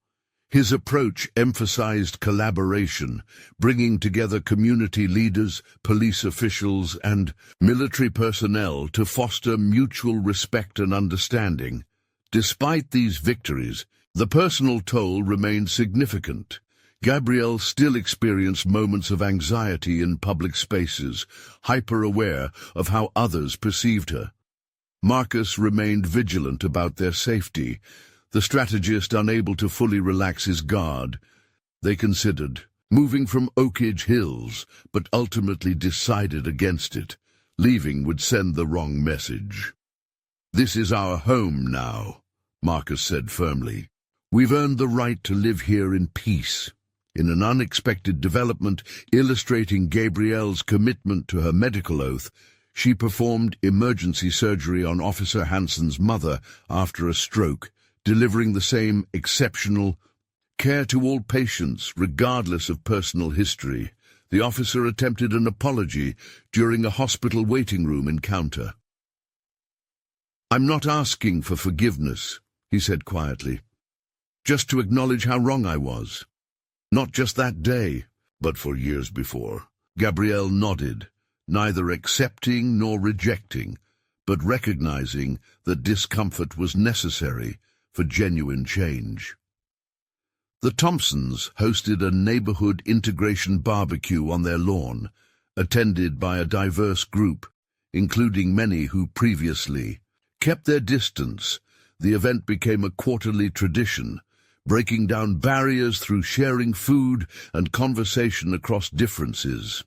His approach emphasized collaboration, bringing together community leaders, police officials, and military personnel to foster mutual respect and understanding. Despite these victories, the personal toll remained significant. Gabrielle still experienced moments of anxiety in public spaces, hyper-aware of how others perceived her. Marcus remained vigilant about their safety, the strategist unable to fully relax his guard. They considered moving from Oak Ridge Hills, but ultimately decided against it. Leaving would send the wrong message. "This is our home now," Marcus said firmly. "We've earned the right to live here in peace." In an unexpected development illustrating Gabrielle's commitment to her medical oath, she performed emergency surgery on Officer Hansen's mother after a stroke, delivering the same exceptional care to all patients, regardless of personal history. The officer attempted an apology during a hospital waiting room encounter. "I'm not asking for forgiveness," he said quietly, "just to acknowledge how wrong I was. Not just that day, but for years before." Gabrielle nodded, neither accepting nor rejecting, but recognizing that discomfort was necessary for genuine change. The Thompsons hosted a neighborhood integration barbecue on their lawn, attended by a diverse group, including many who previously kept their distance. The event became a quarterly tradition, breaking down barriers through sharing food and conversation across differences.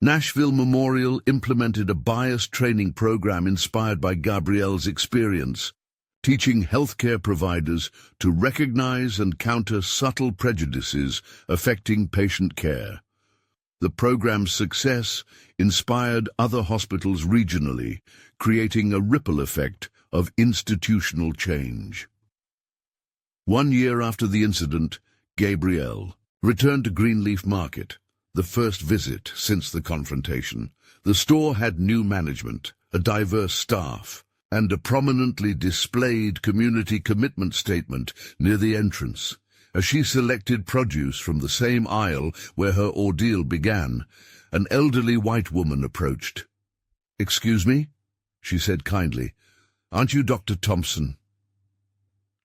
Nashville Memorial implemented a bias training program inspired by Gabrielle's experience, teaching healthcare providers to recognize and counter subtle prejudices affecting patient care. The program's success inspired other hospitals regionally, creating a ripple effect of institutional change. 1 year after the incident, Gabrielle returned to Greenleaf Market, the first visit since the confrontation. The store had new management, a diverse staff, and a prominently displayed community commitment statement near the entrance. As she selected produce from the same aisle where her ordeal began, an elderly white woman approached. "Excuse me?" she said kindly. "Aren't you Dr. Thompson?"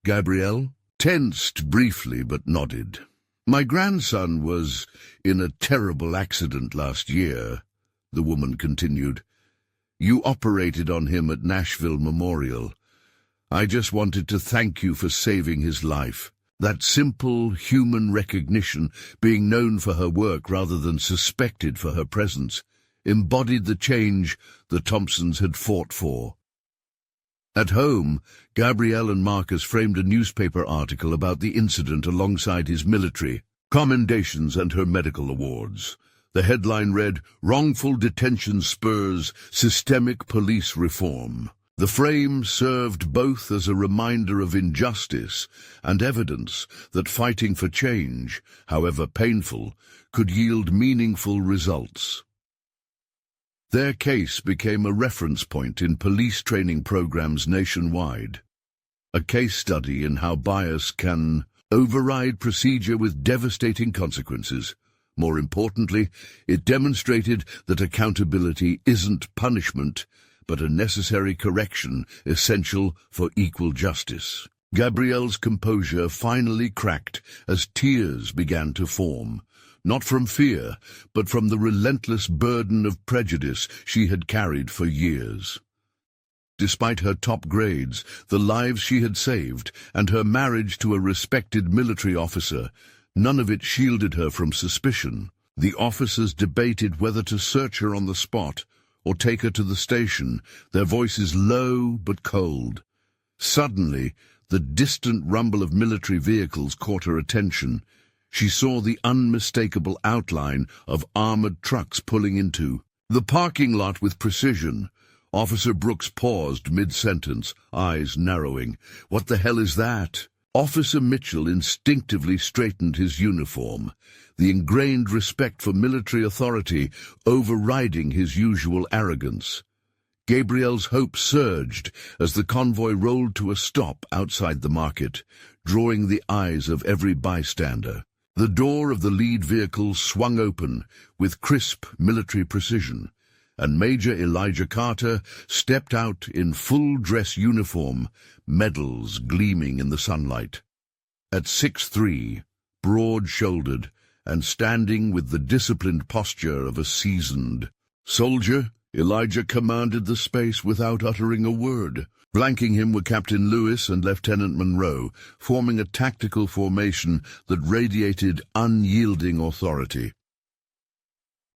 Gabrielle tensed briefly but nodded. "My grandson was in a terrible accident last year," the woman continued. "You operated on him at Nashville Memorial. I just wanted to thank you for saving his life." That simple human recognition, being known for her work rather than suspected for her presence, embodied the change the Thompsons had fought for. At home, Gabrielle and Marcus framed a newspaper article about the incident alongside his military commendations and her medical awards. The headline read, "Wrongful Detention Spurs Systemic Police Reform." The frame served both as a reminder of injustice and evidence that fighting for change, however painful, could yield meaningful results. Their case became a reference point in police training programs nationwide, a case study in how bias can override procedure with devastating consequences. More importantly, it demonstrated that accountability isn't punishment, but a necessary correction essential for equal justice. Gabrielle's composure finally cracked as tears began to form, not from fear, but from the relentless burden of prejudice she had carried for years. Despite her top grades, the lives she had saved, and her marriage to a respected military officer, none of it shielded her from suspicion. The officers debated whether to search her on the spot or take her to the station, their voices low but cold. Suddenly, the distant rumble of military vehicles caught her attention. She saw the unmistakable outline of armored trucks pulling into the parking lot with precision. Officer Brooks paused mid-sentence, eyes narrowing. "What the hell is that?" Officer Mitchell instinctively straightened his uniform, the ingrained respect for military authority overriding his usual arrogance. Gabrielle's hope surged as the convoy rolled to a stop outside the market, drawing the eyes of every bystander. The door of the lead vehicle swung open with crisp military precision, and Major Elijah Carter stepped out in full-dress uniform, medals gleaming in the sunlight. At 6'3", broad-shouldered, and standing with the disciplined posture of a seasoned soldier, Elijah commanded the space without uttering a word. Flanking him were Captain Lewis and Lieutenant Monroe, forming a tactical formation that radiated unyielding authority.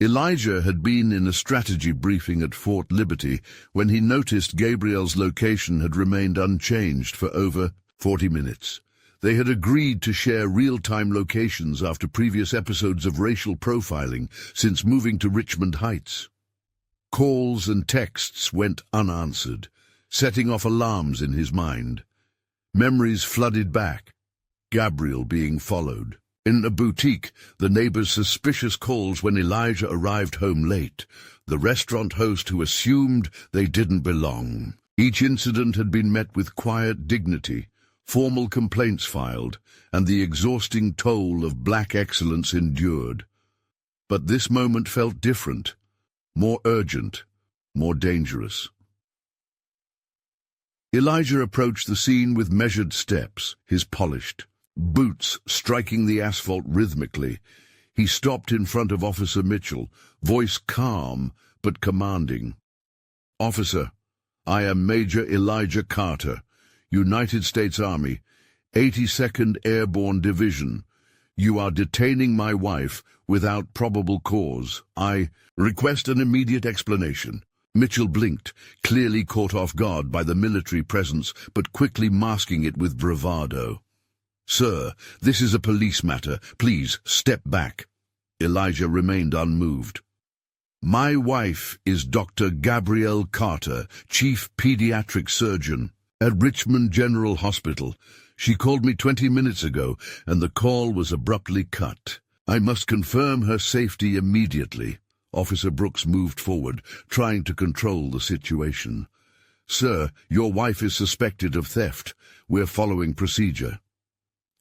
Elijah had been in a strategy briefing at Fort Liberty when he noticed Gabrielle's location had remained unchanged for over 40 minutes. They had agreed to share real-time locations after previous episodes of racial profiling since moving to Richmond Heights. Calls and texts went unanswered, setting off alarms in his mind. Memories flooded back, Gabrielle being followed. In a boutique, the neighbors' suspicious calls when Elijah arrived home late, the restaurant host who assumed they didn't belong. Each incident had been met with quiet dignity, formal complaints filed, and the exhausting toll of black excellence endured. But this moment felt different, more urgent, more dangerous. Elijah approached the scene with measured steps, his polished boots striking the asphalt rhythmically. He stopped in front of Officer Mitchell, voice calm but commanding. "Officer, I am Major Elijah Carter, United States Army, 82nd Airborne Division. You are detaining my wife without probable cause. I request an immediate explanation. Mitchell blinked, clearly caught off guard by the military presence, but quickly masking it with bravado. Sir, this is a police matter. Please, step back. Elijah remained unmoved. My wife is Dr. Gabrielle Carter, Chief Pediatric Surgeon at Richmond General Hospital. She called me 20 minutes ago, and the call was abruptly cut. I must confirm her safety immediately. Officer Brooks moved forward, trying to control the situation. Sir, your wife is suspected of theft. We're following procedure.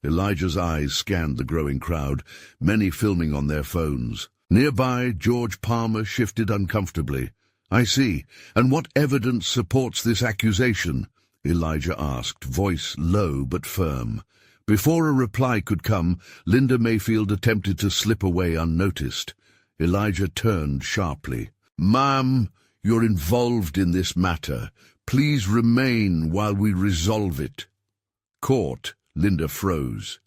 Elijah's eyes scanned the growing crowd, many filming on their phones. Nearby, George Palmer shifted uncomfortably. I see. And what evidence supports this accusation? Elijah asked, voice low but firm. Before a reply could come, Linda Mayfield attempted to slip away unnoticed. Elijah turned sharply. Ma'am, you're involved in this matter. Please remain while we resolve it. Court. Linda froze.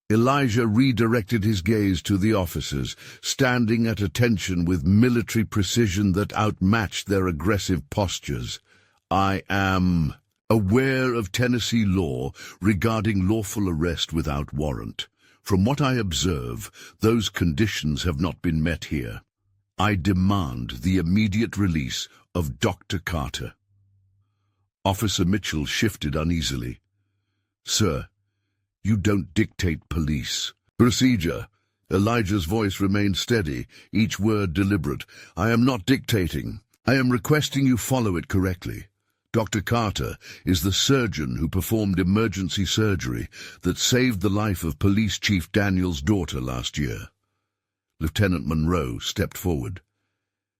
Elijah redirected his gaze to the officers, standing at attention with military precision that outmatched their aggressive postures. I am aware of Tennessee law regarding lawful arrest without warrant. From what I observe, those conditions have not been met here. I demand the immediate release of Dr. Carter. Officer Mitchell shifted uneasily. Sir, you don't dictate police. Procedure. Elijah's voice remained steady, each word deliberate. I am not dictating. I am requesting you follow it correctly. Dr. Carter is the surgeon who performed emergency surgery that saved the life of Police Chief Daniels' daughter last year. Lieutenant Monroe stepped forward.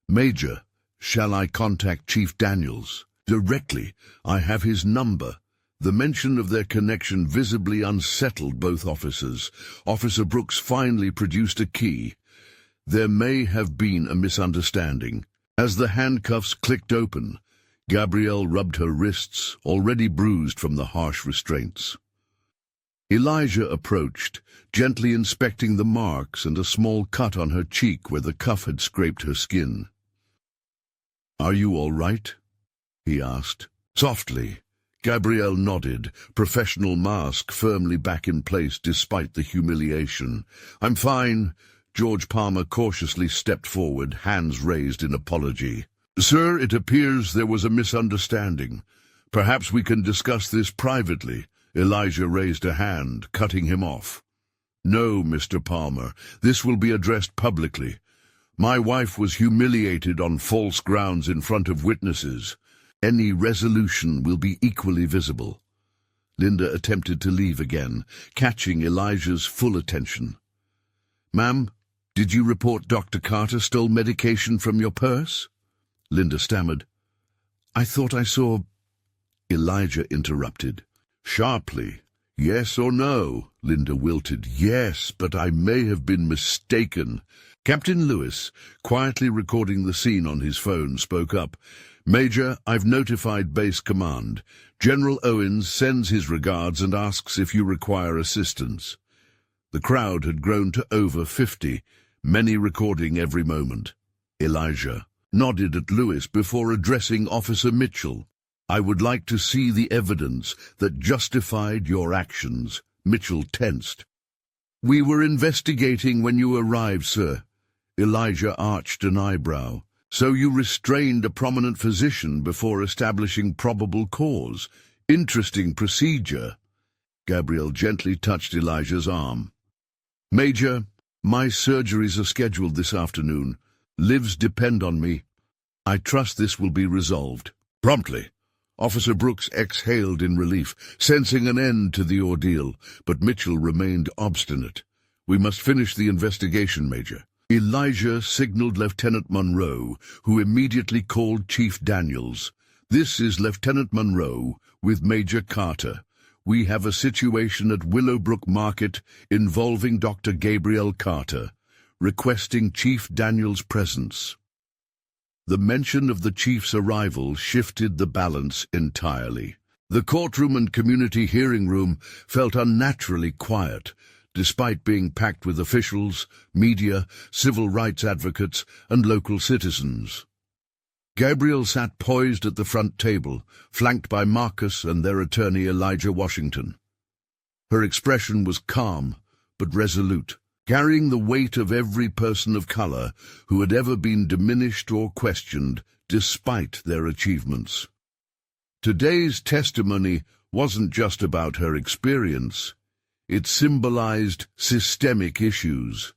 Major, shall I contact Chief Daniels? Directly. I have his number. The mention of their connection visibly unsettled both officers. Officer Brooks finally produced a key. There may have been a misunderstanding. As the handcuffs clicked open, Gabrielle rubbed her wrists, already bruised from the harsh restraints. Elijah approached, gently inspecting the marks and a small cut on her cheek where the cuff had scraped her skin. Are you all right? He asked. Softly. Gabrielle nodded, professional mask firmly back in place despite the humiliation. I'm fine. George Palmer cautiously stepped forward, hands raised in apology. Sir, it appears there was a misunderstanding. Perhaps we can discuss this privately. Elijah raised a hand, cutting him off. No, Mr. Palmer, this will be addressed publicly. My wife was humiliated on false grounds in front of witnesses. Any resolution will be equally visible. Linda attempted to leave again, catching Elijah's full attention. Ma'am, did you report Dr. Carter stole medication from your purse? Linda stammered. I thought I saw... Elijah interrupted. Sharply. Yes or no? Linda wilted. Yes, but I may have been mistaken. Captain Lewis, quietly recording the scene on his phone, spoke up. Major, I've notified base command. General Owens sends his regards and asks if you require assistance. The crowd had grown to over 50, many recording every moment. Elijah nodded at Lewis before addressing Officer Mitchell. I would like to see the evidence that justified your actions. Mitchell tensed. We were investigating when you arrived, sir. Elijah arched an eyebrow. So you restrained a prominent physician before establishing probable cause. Interesting procedure. Gabrielle gently touched Elijah's arm. Major, my surgeries are scheduled this afternoon. Lives depend on me. I trust this will be resolved. Promptly. Officer Brooks exhaled in relief, sensing an end to the ordeal, but Mitchell remained obstinate. We must finish the investigation, Major. Elijah signaled Lieutenant Monroe, who immediately called Chief Daniels. This is Lieutenant Monroe with Major Carter. We have a situation at Willowbrook Market involving Dr. Gabrielle Carter, requesting Chief Daniels' presence. The mention of the chief's arrival shifted the balance entirely. The courtroom and community hearing room felt unnaturally quiet. despite being packed with officials, media, civil rights advocates, and local citizens. Gabrielle sat poised at the front table, flanked by Marcus and their attorney Elijah Washington. Her expression was calm, but resolute, carrying the weight of every person of color who had ever been diminished or questioned, despite their achievements. Today's testimony wasn't just about her experience. It symbolized systemic issues.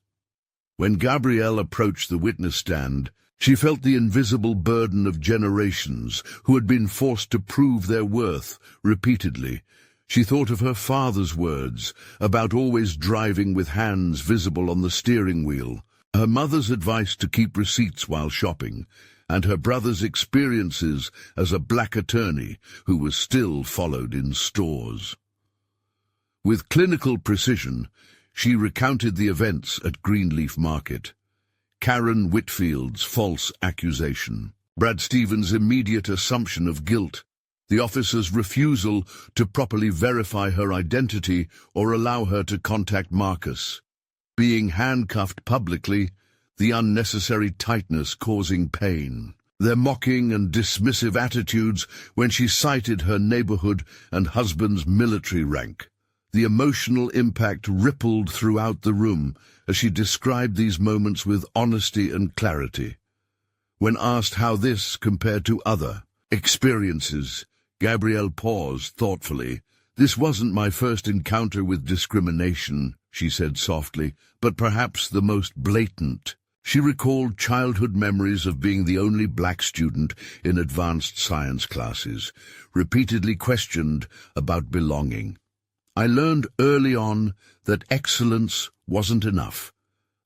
When Gabrielle approached the witness stand, she felt the invisible burden of generations who had been forced to prove their worth repeatedly. She thought of her father's words about always driving with hands visible on the steering wheel, her mother's advice to keep receipts while shopping, and her brother's experiences as a black attorney who was still followed in stores. With clinical precision, she recounted the events at Greenleaf Market. Karen Whitfield's false accusation, Brad Stevens' immediate assumption of guilt, the officer's refusal to properly verify her identity or allow her to contact Marcus, being handcuffed publicly, the unnecessary tightness causing pain, their mocking and dismissive attitudes when she cited her neighborhood and husband's military rank. The emotional impact rippled throughout the room as she described these moments with honesty and clarity. When asked how this compared to other experiences, Gabrielle paused thoughtfully. "This wasn't my first encounter with discrimination," she said softly, "but perhaps the most blatant." She recalled childhood memories of being the only black student in advanced science classes, repeatedly questioned about belonging. "I learned early on that excellence wasn't enough.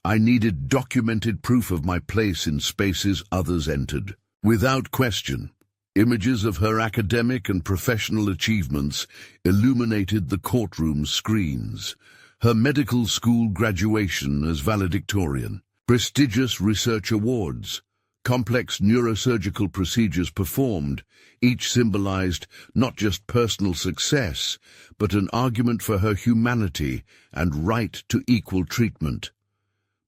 I needed documented proof of my place in spaces others entered." Without question, images of her academic and professional achievements illuminated the courtroom screens. Her medical school graduation as valedictorian, prestigious research awards, complex neurosurgical procedures performed, each symbolized not just personal success, but an argument for her humanity and right to equal treatment.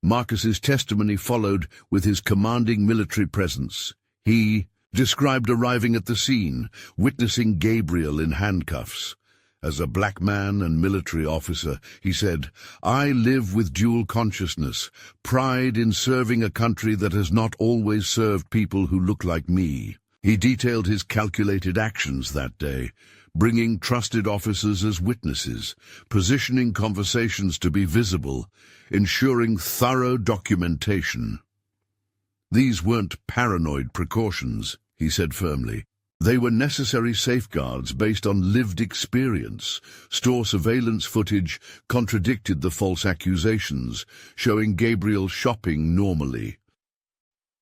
Marcus's testimony followed with his commanding military presence. He described arriving at the scene, witnessing Gabrielle in handcuffs. As a black man and military officer, he said, "I live with dual consciousness, pride in serving a country that has not always served people who look like me." He detailed his calculated actions that day, bringing trusted officers as witnesses, positioning conversations to be visible, ensuring thorough documentation. "These weren't paranoid precautions," he said firmly. "They were necessary safeguards based on lived experience." Store surveillance footage contradicted the false accusations, showing Gabrielle shopping normally.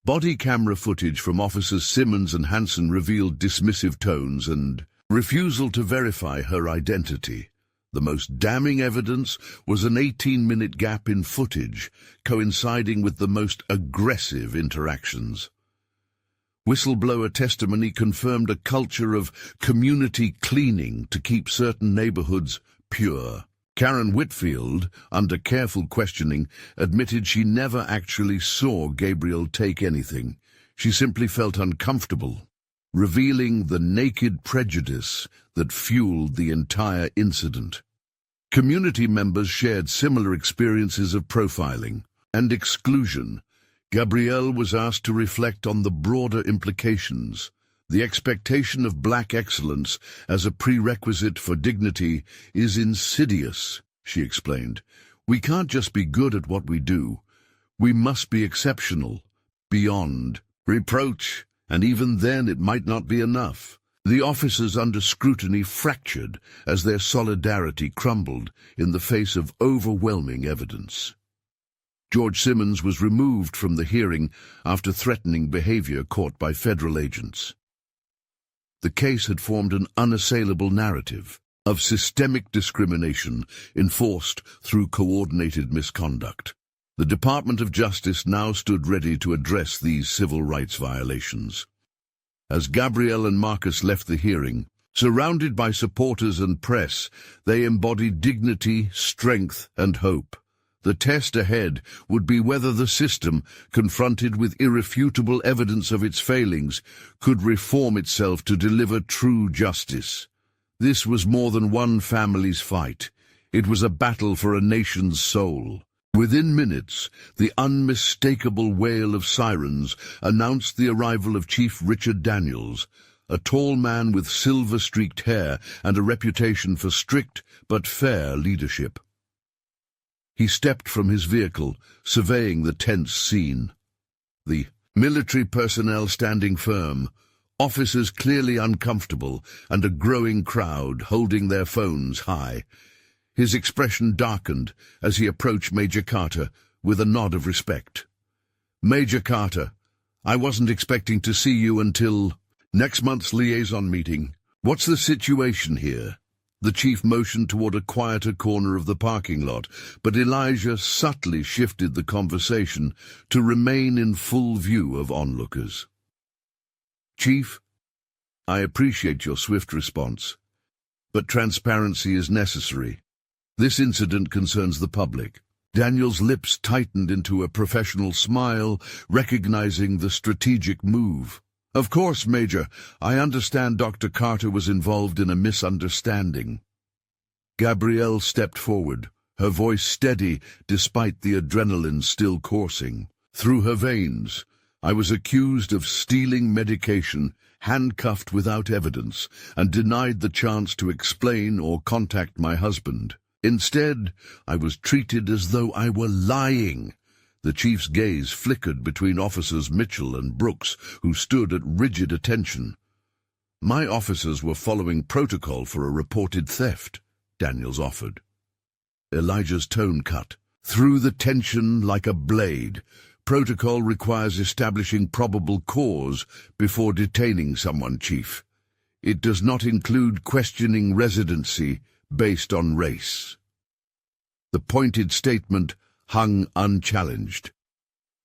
Body camera footage from Officers Simmons and Hansen revealed dismissive tones and refusal to verify her identity. The most damning evidence was an 18-minute gap in footage, coinciding with the most aggressive interactions. Whistleblower testimony confirmed a culture of community cleaning to keep certain neighborhoods pure. Karen Whitfield, under careful questioning, admitted she never actually saw Gabrielle take anything. She simply felt uncomfortable, revealing the naked prejudice that fueled the entire incident. Community members shared similar experiences of profiling and exclusion. Gabrielle was asked to reflect on the broader implications. The expectation of black excellence as a prerequisite for dignity is insidious, she explained. "We can't just be good at what we do. We must be exceptional, beyond reproach, and even then it might not be enough." The officers under scrutiny fractured as their solidarity crumbled in the face of overwhelming evidence. George Simmons was removed from the hearing after threatening behavior caught by federal agents. The case had formed an unassailable narrative of systemic discrimination enforced through coordinated misconduct. The Department of Justice now stood ready to address these civil rights violations. As Gabrielle and Marcus left the hearing, Surrounded by supporters and press, they embodied dignity, strength, and hope. The test ahead would be whether the system, confronted with irrefutable evidence of its failings, could reform itself to deliver true justice. This was more than one family's fight. It was a battle for a nation's soul. Within minutes, the unmistakable wail of sirens announced the arrival of Chief Richard Daniels, a tall man with silver-streaked hair and a reputation for strict but fair leadership. He stepped from his vehicle, surveying the tense scene. The military personnel standing firm, officers clearly uncomfortable, and a growing crowd holding their phones high. His expression darkened as he approached Major Carter with a nod of respect. "Major Carter, I wasn't expecting to see you until next month's liaison meeting. What's the situation here?" The chief motioned toward a quieter corner of the parking lot, but Elijah subtly shifted the conversation to remain in full view of onlookers. "Chief, I appreciate your swift response, but transparency is necessary. This incident concerns the public." Daniel's lips tightened into a professional smile, recognizing the strategic move. "Of course, Major. I understand Dr. Carter was involved in a misunderstanding." Gabrielle stepped forward, her voice steady despite the adrenaline still coursing through her veins. "I was accused of stealing medication, handcuffed without evidence, and denied the chance to explain or contact my husband. Instead, I was treated as though I were lying." The chief's gaze flickered between officers Mitchell and Brooks, who stood at rigid attention. "My officers were following protocol for a reported theft," Daniels offered. Elijah's tone cut through the tension like a blade. "Protocol requires establishing probable cause before detaining someone, Chief. It does not include questioning residency based on race." The pointed statement hung unchallenged.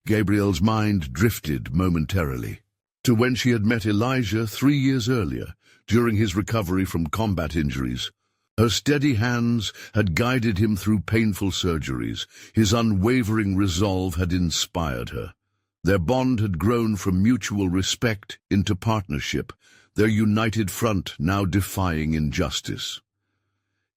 Gabrielle's mind drifted momentarily to when she had met Elijah 3 years earlier, during his recovery from combat injuries. Her steady hands had guided him through painful surgeries. His unwavering resolve had inspired her. Their bond had grown from mutual respect into partnership, their united front now defying injustice.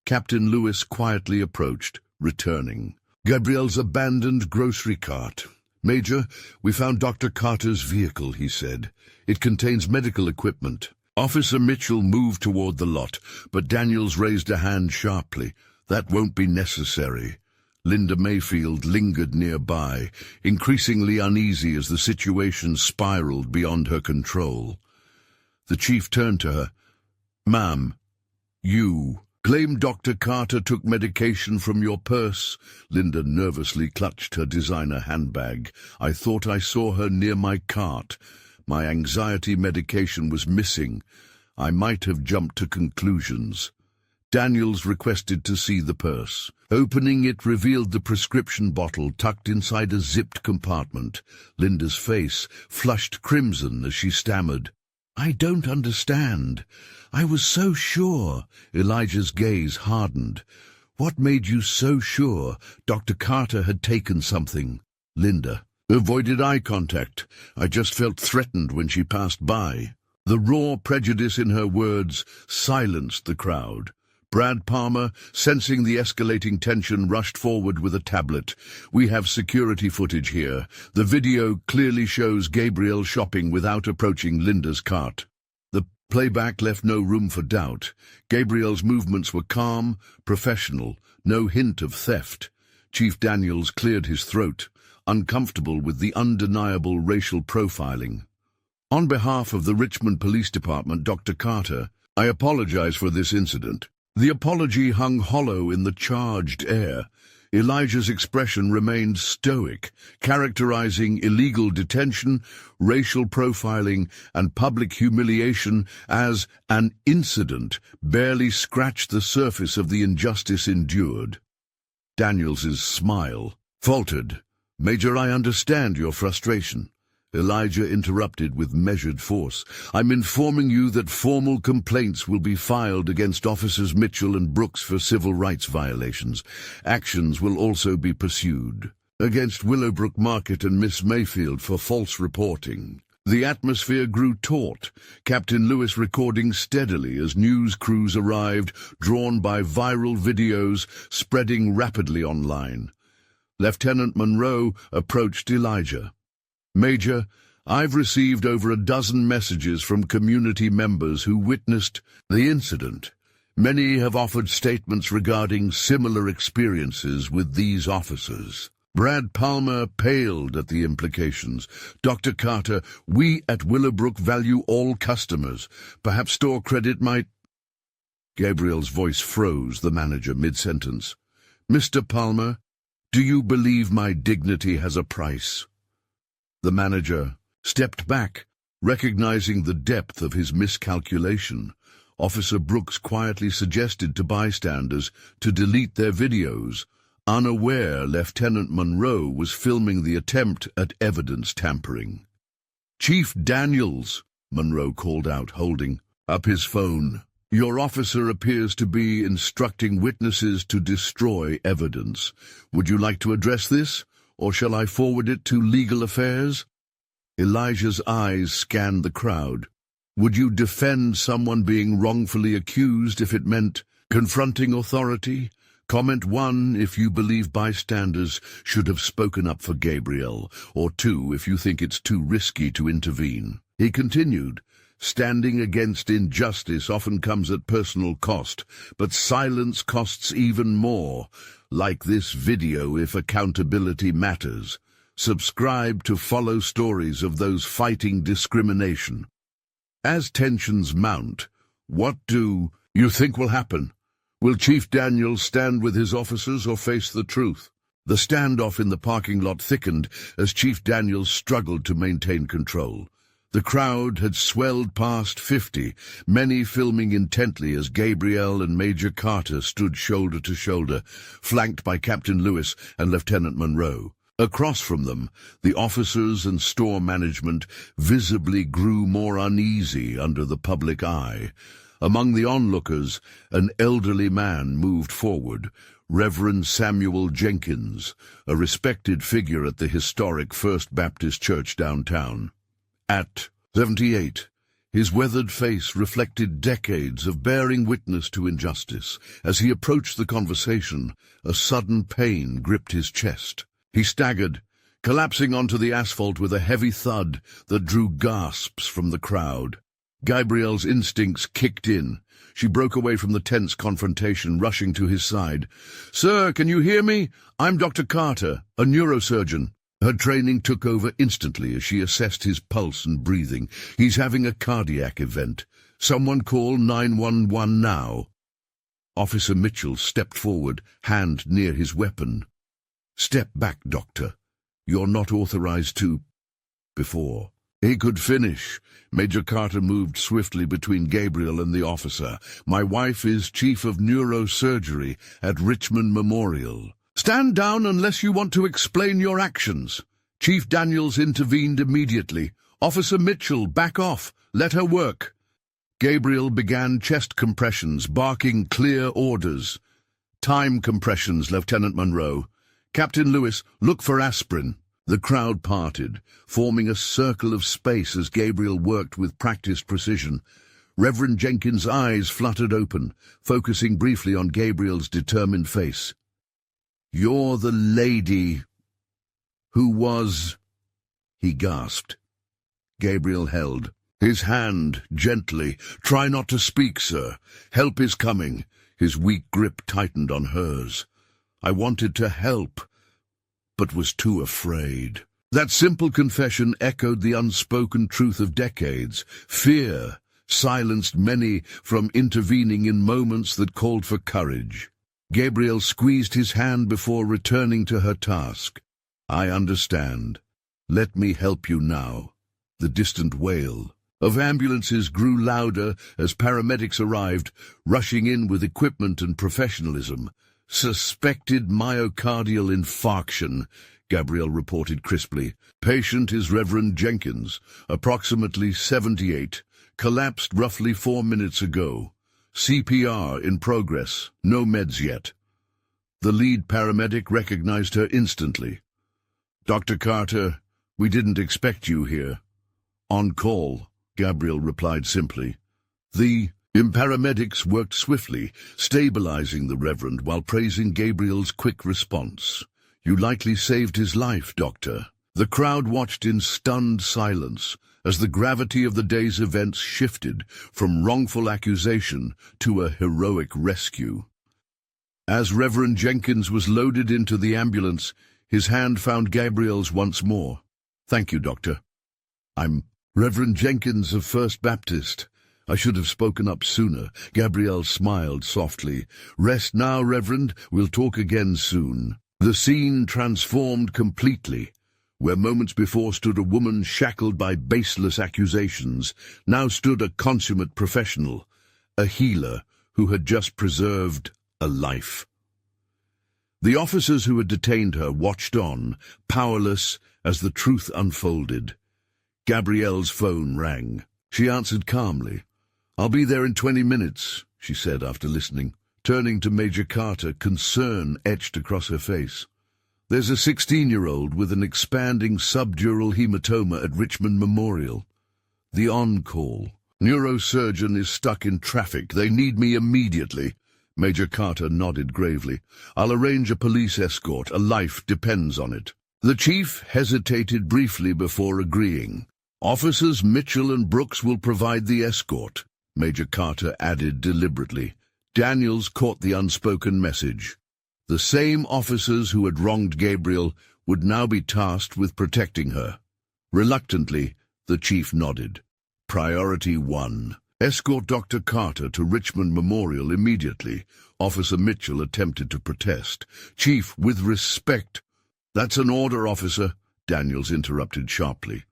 Captain Lewis quietly approached, returning. Gabrielle's abandoned grocery cart. "Major, we found Dr. Carter's vehicle," he said. "It contains medical equipment." Officer Mitchell moved toward the lot, but Daniels raised a hand sharply. "That won't be necessary." Linda Mayfield lingered nearby, increasingly uneasy as the situation spiraled beyond her control. The chief turned to her. "Ma'am, you claim Dr. Carter took medication from your purse?" Linda nervously clutched her designer handbag. "I thought I saw her near my cart. My anxiety medication was missing. I might have jumped to conclusions." Daniels requested to see the purse. Opening it revealed the prescription bottle tucked inside a zipped compartment. Linda's face flushed crimson as she stammered, "I don't understand. I was so sure." Elijah's gaze hardened. "What made you so sure Dr. Carter had taken something?" Linda avoided eye contact. "I just felt threatened when she passed by." The raw prejudice in her words silenced the crowd. Brad Palmer, sensing the escalating tension, rushed forward with a tablet. "We have security footage here. The video clearly shows Gabrielle shopping without approaching Linda's cart." The playback left no room for doubt. Gabrielle's movements were calm, professional, no hint of theft. Chief Daniels cleared his throat, uncomfortable with the undeniable racial profiling. "On behalf of the Richmond Police Department, Dr. Carter, I apologize for this incident." The apology hung hollow in the charged air. Elijah's expression remained stoic, characterizing illegal detention, racial profiling, and public humiliation as an incident barely scratched the surface of the injustice endured. Daniels's smile faltered. "Major, I understand your frustration. Elijah interrupted with measured force. "I'm informing you that formal complaints will be filed against Officers Mitchell and Brooks for civil rights violations. Actions will also be pursued against Willowbrook Market and Miss Mayfield for false reporting." The atmosphere grew taut, Captain Lewis recording steadily as news crews arrived, drawn by viral videos spreading rapidly online. Lieutenant Monroe approached Elijah. "Major, I've received over a dozen messages from community members who witnessed the incident. Many have offered statements regarding similar experiences with these officers." Brad Palmer paled at the implications. "Dr. Carter, we at Willowbrook value all customers. Perhaps store credit might—" Gabriel's voice froze the manager mid-sentence. "Mr. Palmer, do you believe my dignity has a price?" The manager stepped back, recognizing the depth of his miscalculation. Officer Brooks quietly suggested to bystanders to delete their videos. Unaware, Lieutenant Monroe was filming the attempt at evidence tampering. "Chief Daniels," Monroe called out, holding up his phone. "Your officer appears to be instructing witnesses to destroy evidence. Would you like to address this, or shall I forward it to legal affairs?" Elijah's eyes scanned the crowd. "Would you defend someone being wrongfully accused if it meant confronting authority? Comment 1 if you believe bystanders should have spoken up for Gabriel, or 2 if you think it's too risky to intervene." He continued, "Standing against injustice often comes at personal cost, but silence costs even more. Like this video if accountability matters. Subscribe to follow stories of those fighting discrimination." As tensions mount, what do you think will happen? Will Chief Daniels stand with his officers or face the truth? The standoff in the parking lot thickened as Chief Daniels struggled to maintain control. The crowd had swelled past 50, many filming intently as Gabriel and Major Carter stood shoulder to shoulder, flanked by Captain Lewis and Lieutenant Monroe. Across from them, the officers and store management visibly grew more uneasy under the public eye. Among the onlookers, an elderly man moved forward, Reverend Samuel Jenkins, a respected figure at the historic First Baptist Church downtown. At 78, his weathered face reflected decades of bearing witness to injustice. As he approached the conversation, a sudden pain gripped his chest. He staggered, collapsing onto the asphalt with a heavy thud that drew gasps from the crowd. Gabrielle's instincts kicked in. She broke away from the tense confrontation, rushing to his side. "Sir, can you hear me? I'm Dr. Carter, a neurosurgeon." Her training took over instantly as she assessed his pulse and breathing. "He's having a cardiac event. Someone call 911 now." Officer Mitchell stepped forward, hand near his weapon. "Step back, Doctor. You're not authorized to—" Before he could finish, Major Carter moved swiftly between Gabriel and the officer. "My wife is Chief of Neurosurgery at Richmond Memorial." "Stand down unless you want to explain your actions." Chief Daniels intervened immediately. "Officer Mitchell, back off. Let her work." Gabriel began chest compressions, barking clear orders. "Time compressions, Lieutenant Monroe. Captain Lewis, look for aspirin." The crowd parted, forming a circle of space as Gabriel worked with practiced precision. Reverend Jenkins' eyes fluttered open, focusing briefly on Gabriel's determined face. "You're the lady who was—" he gasped. Gabriel held his hand gently. "Try not to speak, sir. Help is coming." His weak grip tightened on hers. "I wanted to help, but was too afraid." That simple confession echoed the unspoken truth of decades. Fear silenced many from intervening in moments that called for courage. Gabriel squeezed his hand before returning to her task. "I understand. Let me help you now." The distant wail of ambulances grew louder as paramedics arrived, rushing in with equipment and professionalism. "Suspected myocardial infarction," Gabrielle reported crisply. Patient is Reverend Jenkins, approximately 78, collapsed roughly 4 minutes ago. CPR in progress, no meds yet. The lead paramedic recognized her instantly. Dr. Carter, we didn't expect you here. On call, Gabrielle replied simply. The paramedics worked swiftly, stabilizing the Reverend while praising Gabriel's quick response. You likely saved his life, Doctor. The crowd watched in stunned silence as the gravity of the day's events shifted from wrongful accusation to a heroic rescue. As Reverend Jenkins was loaded into the ambulance, his hand found Gabrielle's once more. Thank you, Doctor. I'm Reverend Jenkins of First Baptist. I should have spoken up sooner. Gabrielle smiled softly. Rest now, Reverend. We'll talk again soon. The scene transformed completely. Where moments before stood a woman shackled by baseless accusations, now stood a consummate professional, a healer who had just preserved a life. The officers who had detained her watched on, powerless, as the truth unfolded. Gabrielle's phone rang. She answered calmly. I'll be there in 20 minutes, she said after listening. Turning to Major Carter, concern etched across her face. There's a 16-year-old with an expanding subdural hematoma at Richmond Memorial. The on-call. Neurosurgeon is stuck in traffic. They need me immediately. Major Carter nodded gravely. I'll arrange a police escort. A life depends on it. The chief hesitated briefly before agreeing. Officers Mitchell and Brooks will provide the escort, Major Carter added deliberately. Daniels caught the unspoken message. The same officers who had wronged Gabrielle would now be tasked with protecting her. Reluctantly, the chief nodded. Priority 1. Escort Dr. Carter to Richmond Memorial immediately. Officer Mitchell attempted to protest. Chief, with respect. That's an order, officer, Daniels interrupted sharply.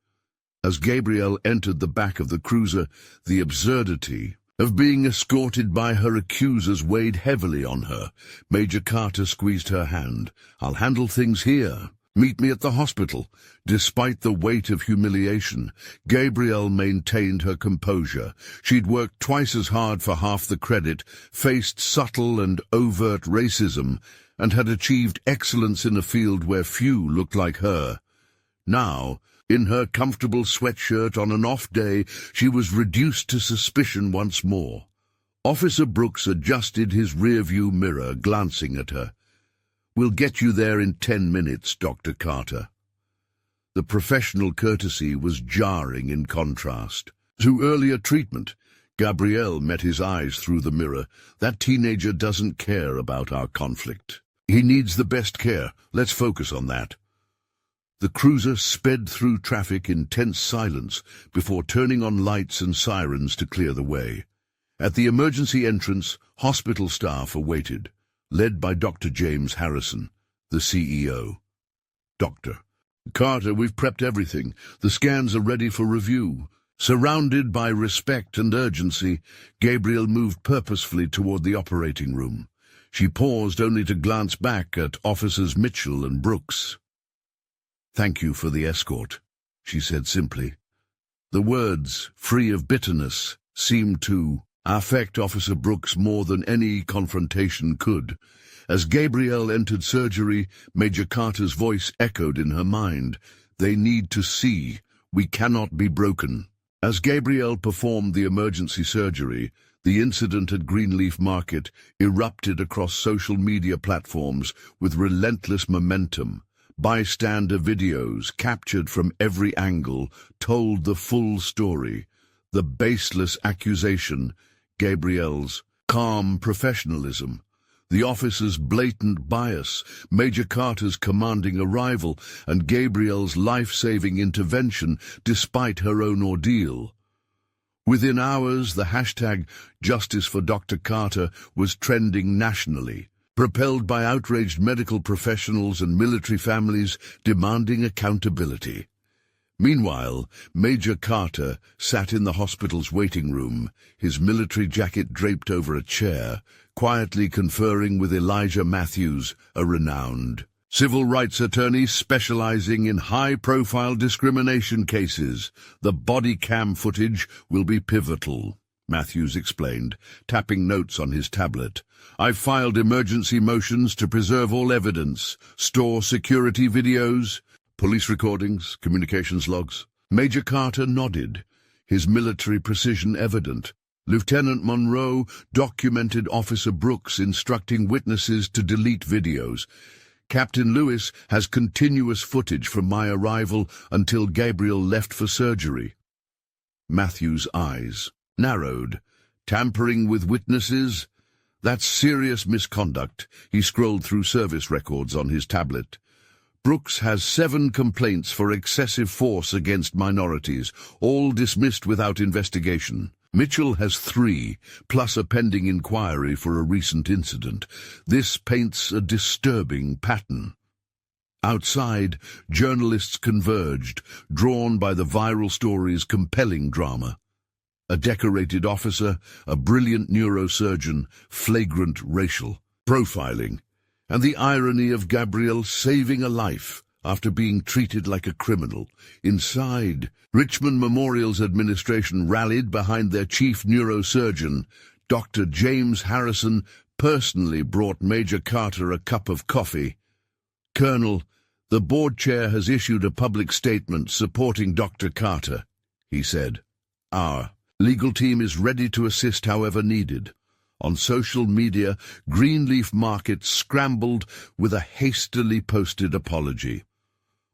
As Gabrielle entered the back of the cruiser, the absurdity of being escorted by her accusers weighed heavily on her. Major Carter squeezed her hand. I'll handle things here. Meet me at the hospital. Despite the weight of humiliation, Gabrielle maintained her composure. She'd worked twice as hard for half the credit, faced subtle and overt racism, and had achieved excellence in a field where few looked like her. Now, in her comfortable sweatshirt on an off day, she was reduced to suspicion once more. Officer Brooks adjusted his rearview mirror, glancing at her. We'll get you there in 10 minutes, Dr. Carter. The professional courtesy was jarring in contrast. To earlier treatment, Gabrielle met his eyes through the mirror. That teenager doesn't care about our conflict. He needs the best care. Let's focus on that. The cruiser sped through traffic in tense silence before turning on lights and sirens to clear the way. At the emergency entrance, hospital staff awaited, led by Dr. James Harrison, the CEO. Doctor Carter, we've prepped everything. The scans are ready for review. Surrounded by respect and urgency, Gabrielle moved purposefully toward the operating room. She paused only to glance back at Officers Mitchell and Brooks. Thank you for the escort, she said simply. The words, free of bitterness, seemed to affect Officer Brooks more than any confrontation could. As Gabrielle entered surgery, Major Carter's voice echoed in her mind. They need to see. We cannot be broken. As Gabrielle performed the emergency surgery, the incident at Greenleaf Market erupted across social media platforms with relentless momentum. Bystander videos, captured from every angle, told the full story. The baseless accusation, Gabrielle's calm professionalism, the officer's blatant bias, Major Carter's commanding arrival, and Gabrielle's life-saving intervention despite her own ordeal. Within hours, the hashtag Justice for Dr. Carter was trending nationally, propelled by outraged medical professionals and military families demanding accountability. Meanwhile, Major Carter sat in the hospital's waiting room, his military jacket draped over a chair, quietly conferring with Elijah Matthews, a renowned civil rights attorney specializing in high-profile discrimination cases. The body cam footage will be pivotal, Matthews explained, tapping notes on his tablet. I've filed emergency motions to preserve all evidence, store security videos, police recordings, communications logs. Major Carter nodded, his military precision evident. Lieutenant Monroe documented Officer Brooks instructing witnesses to delete videos. Captain Lewis has continuous footage from my arrival until Gabriel left for surgery. Matthew's eyes narrowed. Tampering with witnesses? That's serious misconduct. He scrolled through service records on his tablet. Brooks has 7 complaints for excessive force against minorities, all dismissed without investigation. Mitchell has 3, plus a pending inquiry for a recent incident. This paints a disturbing pattern. Outside, journalists converged, drawn by the viral story's compelling drama. A decorated officer, a brilliant neurosurgeon, flagrant racial profiling, and the irony of Gabriel saving a life after being treated like a criminal. Inside, Richmond Memorial's administration rallied behind their chief neurosurgeon. Dr. James Harrison personally brought Major Carter a cup of coffee. Colonel, the board chair has issued a public statement supporting Dr. Carter, he said. Our legal team is ready to assist however needed. On social media, Greenleaf Market scrambled with a hastily posted apology.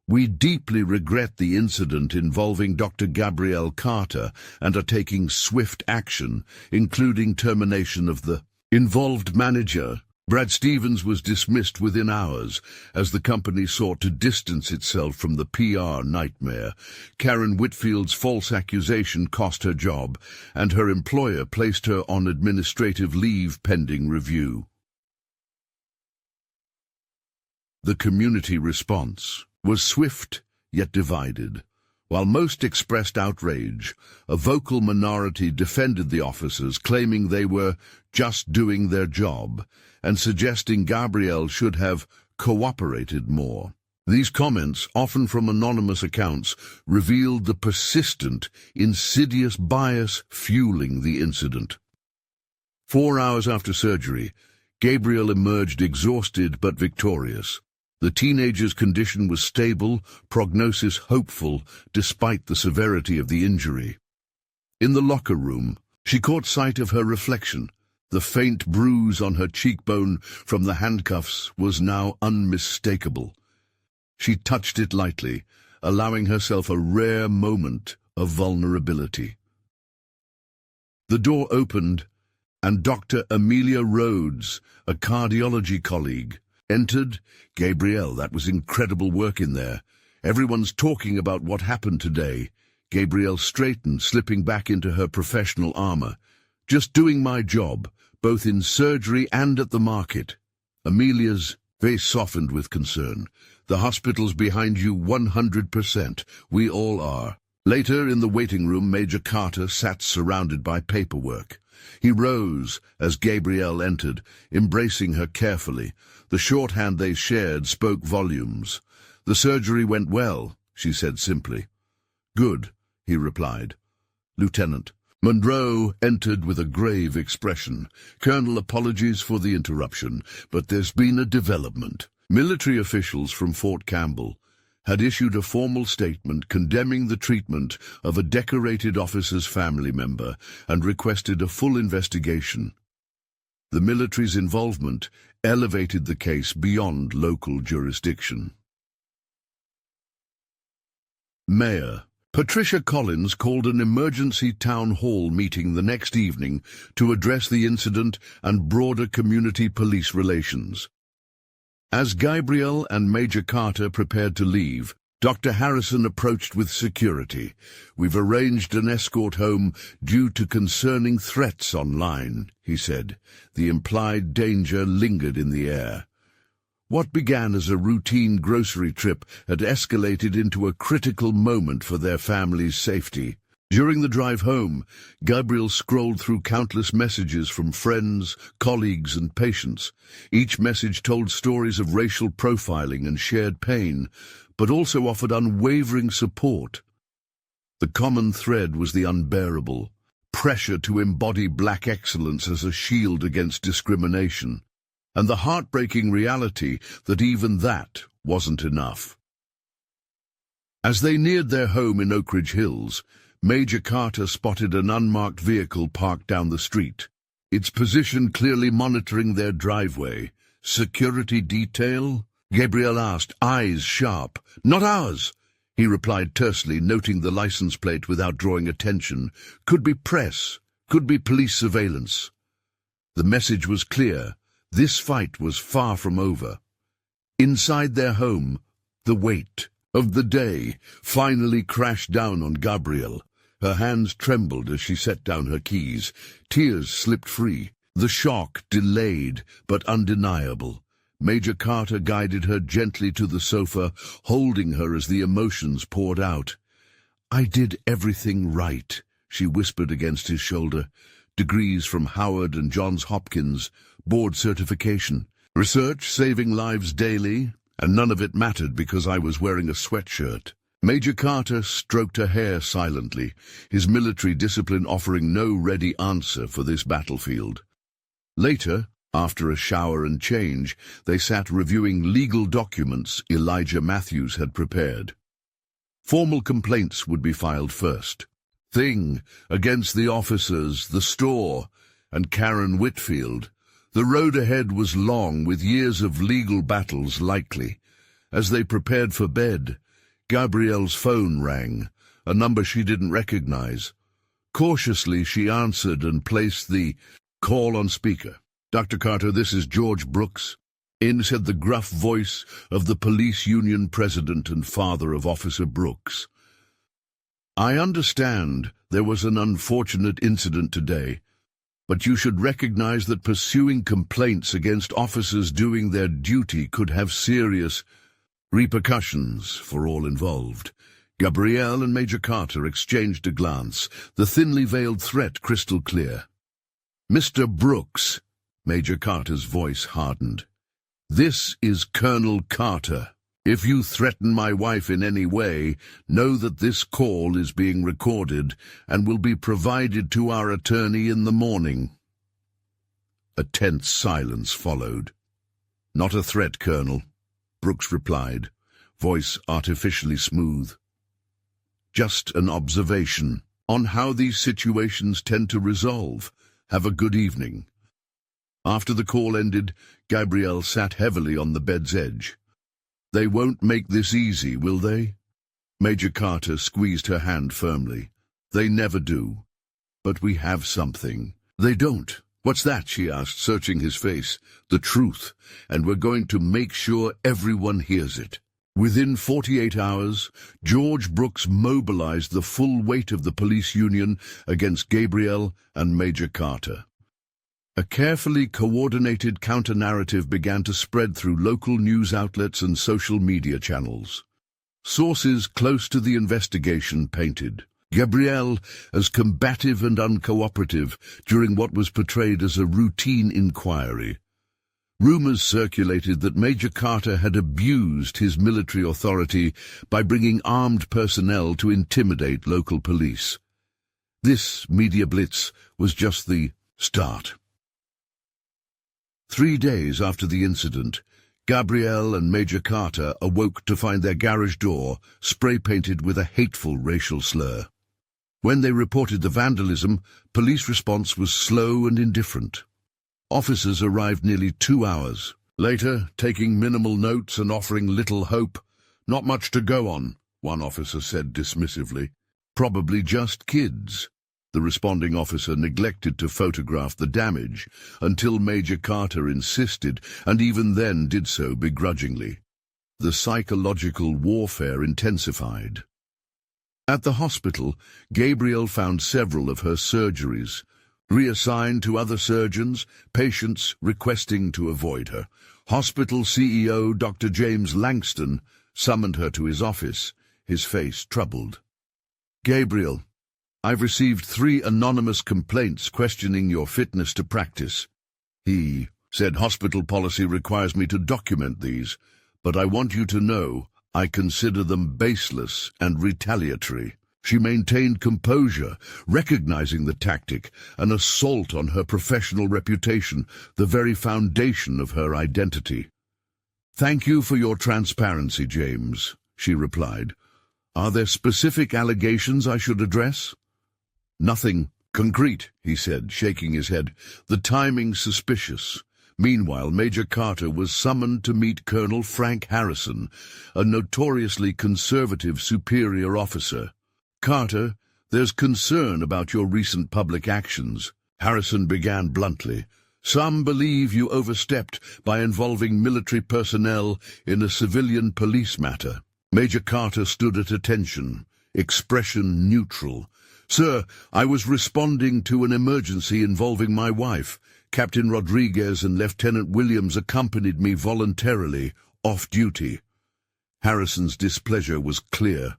We deeply regret the incident involving Dr. Gabrielle Carter and are taking swift action, including termination of the involved manager. Brad Stevens was dismissed within hours as the company sought to distance itself from the PR nightmare. Karen Whitfield's false accusation cost her job, and her employer placed her on administrative leave pending review. The community response was swift yet divided. While most expressed outrage, a vocal minority defended the officers, claiming they were just doing their job and suggesting Gabrielle should have cooperated more. These comments, often from anonymous accounts, revealed the persistent, insidious bias fueling the incident. 4 hours after surgery, Gabrielle emerged exhausted but victorious. The teenager's condition was stable, prognosis hopeful, despite the severity of the injury. In the locker room, she caught sight of her reflection. The faint bruise on her cheekbone from the handcuffs was now unmistakable. She touched it lightly, allowing herself a rare moment of vulnerability. The door opened, and Dr. Amelia Rhodes, a cardiology colleague, entered. Gabrielle, that was incredible work in there. Everyone's talking about what happened today. Gabrielle straightened, slipping back into her professional armor. Just doing my job, both in surgery and at the market. Amelia's face softened with concern. The hospital's behind you 100%. We all are. Later, in the waiting room, Major Carter sat surrounded by paperwork. He rose as Gabrielle entered, embracing her carefully. The shorthand they shared spoke volumes. The surgery went well, she said simply. Good, he replied. Lieutenant Monroe entered with a grave expression. Colonel, apologies for the interruption, but there's been a development. Military officials from Fort Campbell had issued a formal statement condemning the treatment of a decorated officer's family member and requested a full investigation. The military's involvement elevated the case beyond local jurisdiction. Mayor Patricia Collins called an emergency town hall meeting the next evening to address the incident and broader community police relations. As Gabrielle and Major Carter prepared to leave, Dr. Harrison approached with security. We've arranged an escort home due to concerning threats online, he said. The implied danger lingered in the air. What began as a routine grocery trip had escalated into a critical moment for their family's safety. During the drive home, Gabriel scrolled through countless messages from friends, colleagues, and patients. Each message told stories of racial profiling and shared pain, but also offered unwavering support. The common thread was the unbearable pressure to embody black excellence as a shield against discrimination, and the heartbreaking reality that even that wasn't enough. As they neared their home in Oak Ridge Hills, Major Carter spotted an unmarked vehicle parked down the street, its position clearly monitoring their driveway. "Security detail?" Gabriel asked, eyes sharp. "Not ours," he replied tersely, noting the license plate without drawing attention. "Could be press, could be police surveillance." The message was clear. This fight was far from over. Inside their home, the weight of the day finally crashed down on Gabrielle. Her hands trembled as she set down her keys. Tears slipped free. The shock delayed, but undeniable. Major Carter guided her gently to the sofa, holding her as the emotions poured out. "I did everything right," she whispered against his shoulder. "Degrees from Howard and Johns Hopkins, board certification, research saving lives daily, and none of it mattered because I was wearing a sweatshirt." Major Carter stroked her hair silently, his military discipline offering no ready answer for this battlefield. Later, after a shower and change, they sat reviewing legal documents Elijah Matthews had prepared. Formal complaints would be filed first. Thing against the officers, the store, and Karen Whitfield. The road ahead was long, with years of legal battles likely. As they prepared for bed, Gabrielle's phone rang, a number she didn't recognize. Cautiously, she answered and placed the call on speaker. "Dr. Carter, this is George Brooks." In said the gruff voice of the police union president and father of Officer Brooks. "I understand there was an unfortunate incident today, but you should recognize that pursuing complaints against officers doing their duty could have serious repercussions for all involved." Gabrielle and Major Carter exchanged a glance, the thinly veiled threat crystal clear. "Mr. Brooks," Major Carter's voice hardened, "this is Colonel Carter. If you threaten my wife in any way, know that this call is being recorded and will be provided to our attorney in the morning." A tense silence followed. "Not a threat, Colonel," Brooks replied, voice artificially smooth. "Just an observation on how these situations tend to resolve. Have a good evening." After the call ended, Gabrielle sat heavily on the bed's edge. "They won't make this easy, will they?" Major Carter squeezed her hand firmly. "They never do. But we have something." "They don't. What's that?" she asked, searching his face. "The truth, and we're going to make sure everyone hears it." Within 48 hours, George Brooks mobilized the full weight of the police union against Gabrielle and Major Carter. A carefully coordinated counter-narrative began to spread through local news outlets and social media channels. Sources close to the investigation painted Gabrielle as combative and uncooperative during what was portrayed as a routine inquiry. Rumors circulated that Major Carter had abused his military authority by bringing armed personnel to intimidate local police. This media blitz was just the start. 3 days after the incident, Gabrielle and Major Carter awoke to find their garage door spray-painted with a hateful racial slur. When they reported the vandalism, police response was slow and indifferent. Officers arrived nearly 2 hours later, taking minimal notes and offering little hope. "Not much to go on," one officer said dismissively. "Probably just kids." The responding officer neglected to photograph the damage until Major Carter insisted, and even then did so begrudgingly. The psychological warfare intensified. At the hospital, Gabrielle found several of her surgeries reassigned to other surgeons, patients requesting to avoid her. Hospital CEO Dr. James Langston summoned her to his office, his face troubled. "Gabrielle, I've received 3 anonymous complaints questioning your fitness to practice. He said hospital policy requires me to document these, but I want you to know I consider them baseless and retaliatory. She maintained composure, recognizing the tactic, an assault on her professional reputation, the very foundation of her identity. "Thank you for your transparency, James," she replied. "Are there specific allegations I should address?" "Nothing concrete," he said, shaking his head. "The timing suspicious." Meanwhile, Major Carter was summoned to meet Colonel Frank Harrison, a notoriously conservative superior officer. "Carter, there's concern about your recent public actions," Harrison began bluntly. "Some believe you overstepped by involving military personnel in a civilian police matter." Major Carter stood at attention, expression neutral. "Sir, I was responding to an emergency involving my wife. Captain Rodriguez and Lieutenant Williams accompanied me voluntarily, off-duty." Harrison's displeasure was clear.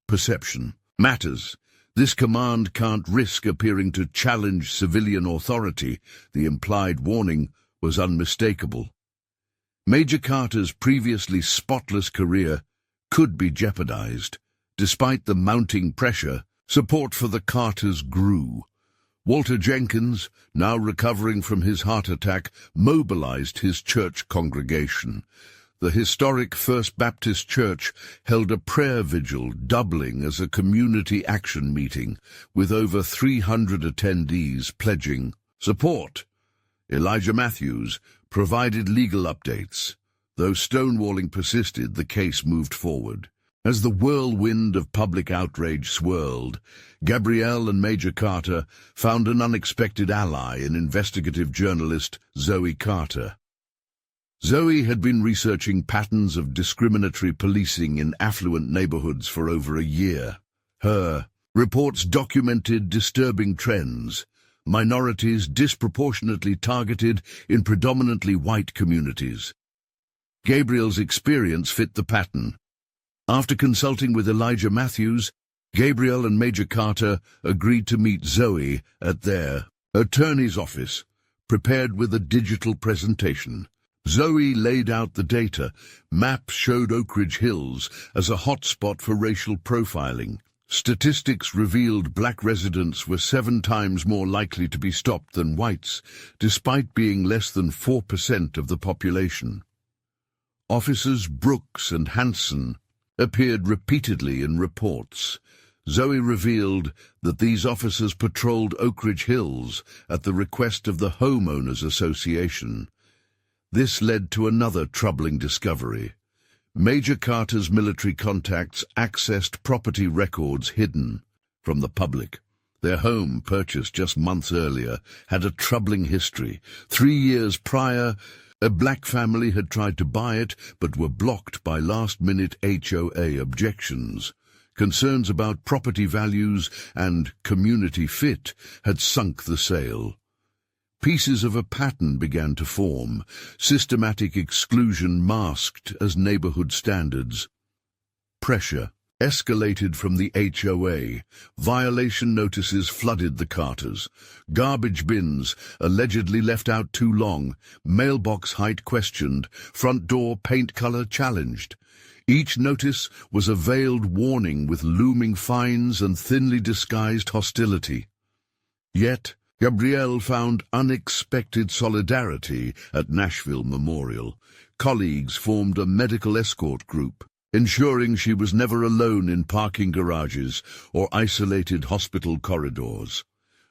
"Perception matters. This command can't risk appearing to challenge civilian authority." The implied warning was unmistakable. Major Carter's previously spotless career could be jeopardized. Despite the mounting pressure, support for the Carters grew. Walter Jenkins, now recovering from his heart attack, mobilized his church congregation. The historic First Baptist Church held a prayer vigil doubling as a community action meeting, with over 300 attendees pledging support. Elijah Matthews provided legal updates. Though stonewalling persisted, the case moved forward. As the whirlwind of public outrage swirled, Gabrielle and Major Carter found an unexpected ally in investigative journalist Zoe Carter. Zoe had been researching patterns of discriminatory policing in affluent neighborhoods for over a year. Her reports documented disturbing trends, minorities disproportionately targeted in predominantly white communities. Gabriel's experience fit the pattern. After consulting with Elijah Matthews, Gabriel and Major Carter agreed to meet Zoe at their attorney's office, prepared with a digital presentation. Zoe laid out the data. Maps showed Oak Ridge Hills as a hotspot for racial profiling. Statistics revealed black residents were 7 times more likely to be stopped than whites, despite being less than 4% of the population. Officers Brooks and Hanson appeared repeatedly in reports. Zoe revealed that these officers patrolled Oak Ridge Hills at the request of the Homeowners Association. This led to another troubling discovery. Major Carter's military contacts accessed property records hidden from the public. Their home, purchased just months earlier, had a troubling history. 3 years prior, a black family had tried to buy it, but were blocked by last-minute HOA objections. Concerns about property values and community fit had sunk the sale. Pieces of a pattern began to form, systematic exclusion masked as neighborhood standards. Pressure escalated from the HOA. Violation notices flooded the Carters. Garbage bins allegedly left out too long, mailbox height questioned, front door paint color challenged. Each notice was a veiled warning with looming fines and thinly disguised hostility. Yet, Gabrielle found unexpected solidarity at Nashville Memorial. Colleagues formed a medical escort group, ensuring she was never alone in parking garages or isolated hospital corridors.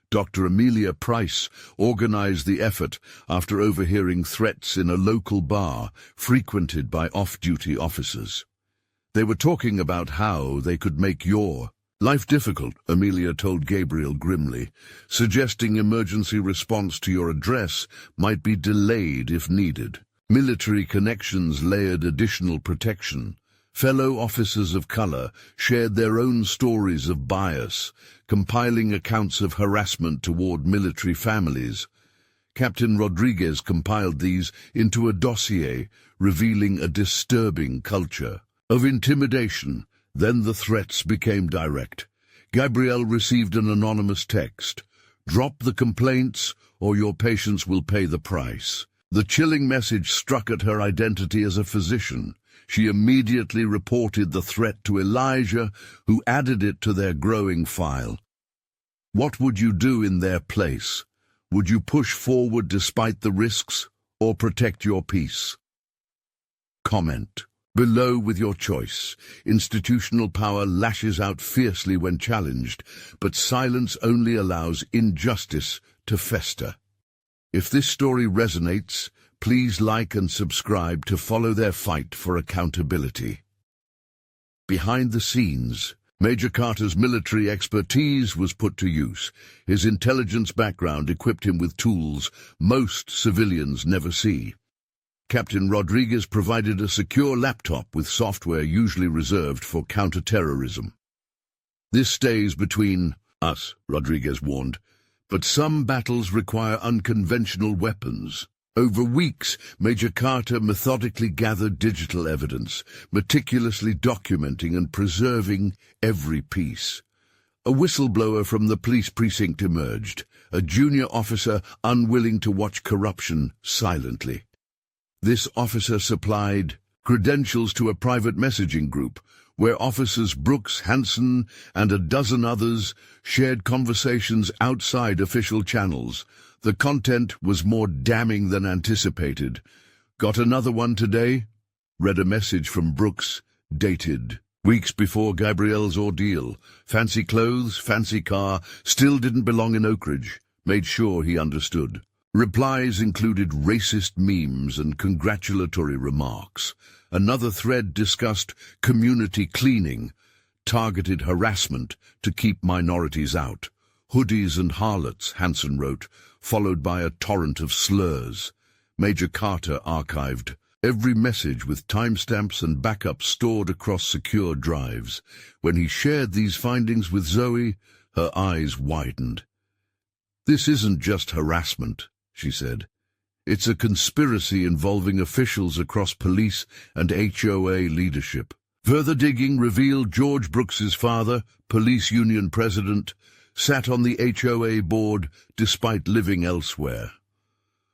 Dr. Amelia Price organized the effort after overhearing threats in a local bar frequented by off-duty officers. They were talking about how they could make your life difficult, Amelia told Gabriel grimly, suggesting emergency response to your address might be delayed if needed. Military connections layered additional protection. Fellow officers of color shared their own stories of bias, compiling accounts of harassment toward military families. Captain Rodriguez compiled these into a dossier, revealing a disturbing culture of intimidation. Then the threats became direct. Gabrielle received an anonymous text. "Drop the complaints, or your patients will pay the price." The chilling message struck at her identity as a physician. She immediately reported the threat to Elijah, who added it to their growing file. What would you do in their place? Would you push forward despite the risks, or protect your peace? Comment below with your choice. Institutional power lashes out fiercely when challenged, but silence only allows injustice to fester. If this story resonates, please like and subscribe to follow their fight for accountability. Behind the scenes, Major Carter's military expertise was put to use. His intelligence background equipped him with tools most civilians never see. Captain Rodriguez provided a secure laptop with software usually reserved for counterterrorism. "This stays between us," Rodriguez warned, "but some battles require unconventional weapons." Over weeks, Major Carter methodically gathered digital evidence, meticulously documenting and preserving every piece. A whistleblower from the police precinct emerged, a junior officer unwilling to watch corruption silently. This officer supplied credentials to a private messaging group, where officers Brooks, Hansen, and a dozen others shared conversations outside official channels. The content was more damning than anticipated. "Got another one today?" read a message from Brooks, dated weeks before Gabrielle's ordeal. Fancy clothes, fancy car, still didn't belong in Oak Ridge. Made sure he understood. Replies included racist memes and congratulatory remarks. Another thread discussed community cleaning, targeted harassment to keep minorities out. "Hoodies and harlots," Hansen wrote, followed by a torrent of slurs. Major Carter archived every message with timestamps and backups stored across secure drives. When he shared these findings with Zoe, her eyes widened. "This isn't just harassment," she said. "It's a conspiracy involving officials across police and HOA leadership." Further digging revealed George Brooks's father, police union president, sat on the HOA board despite living elsewhere.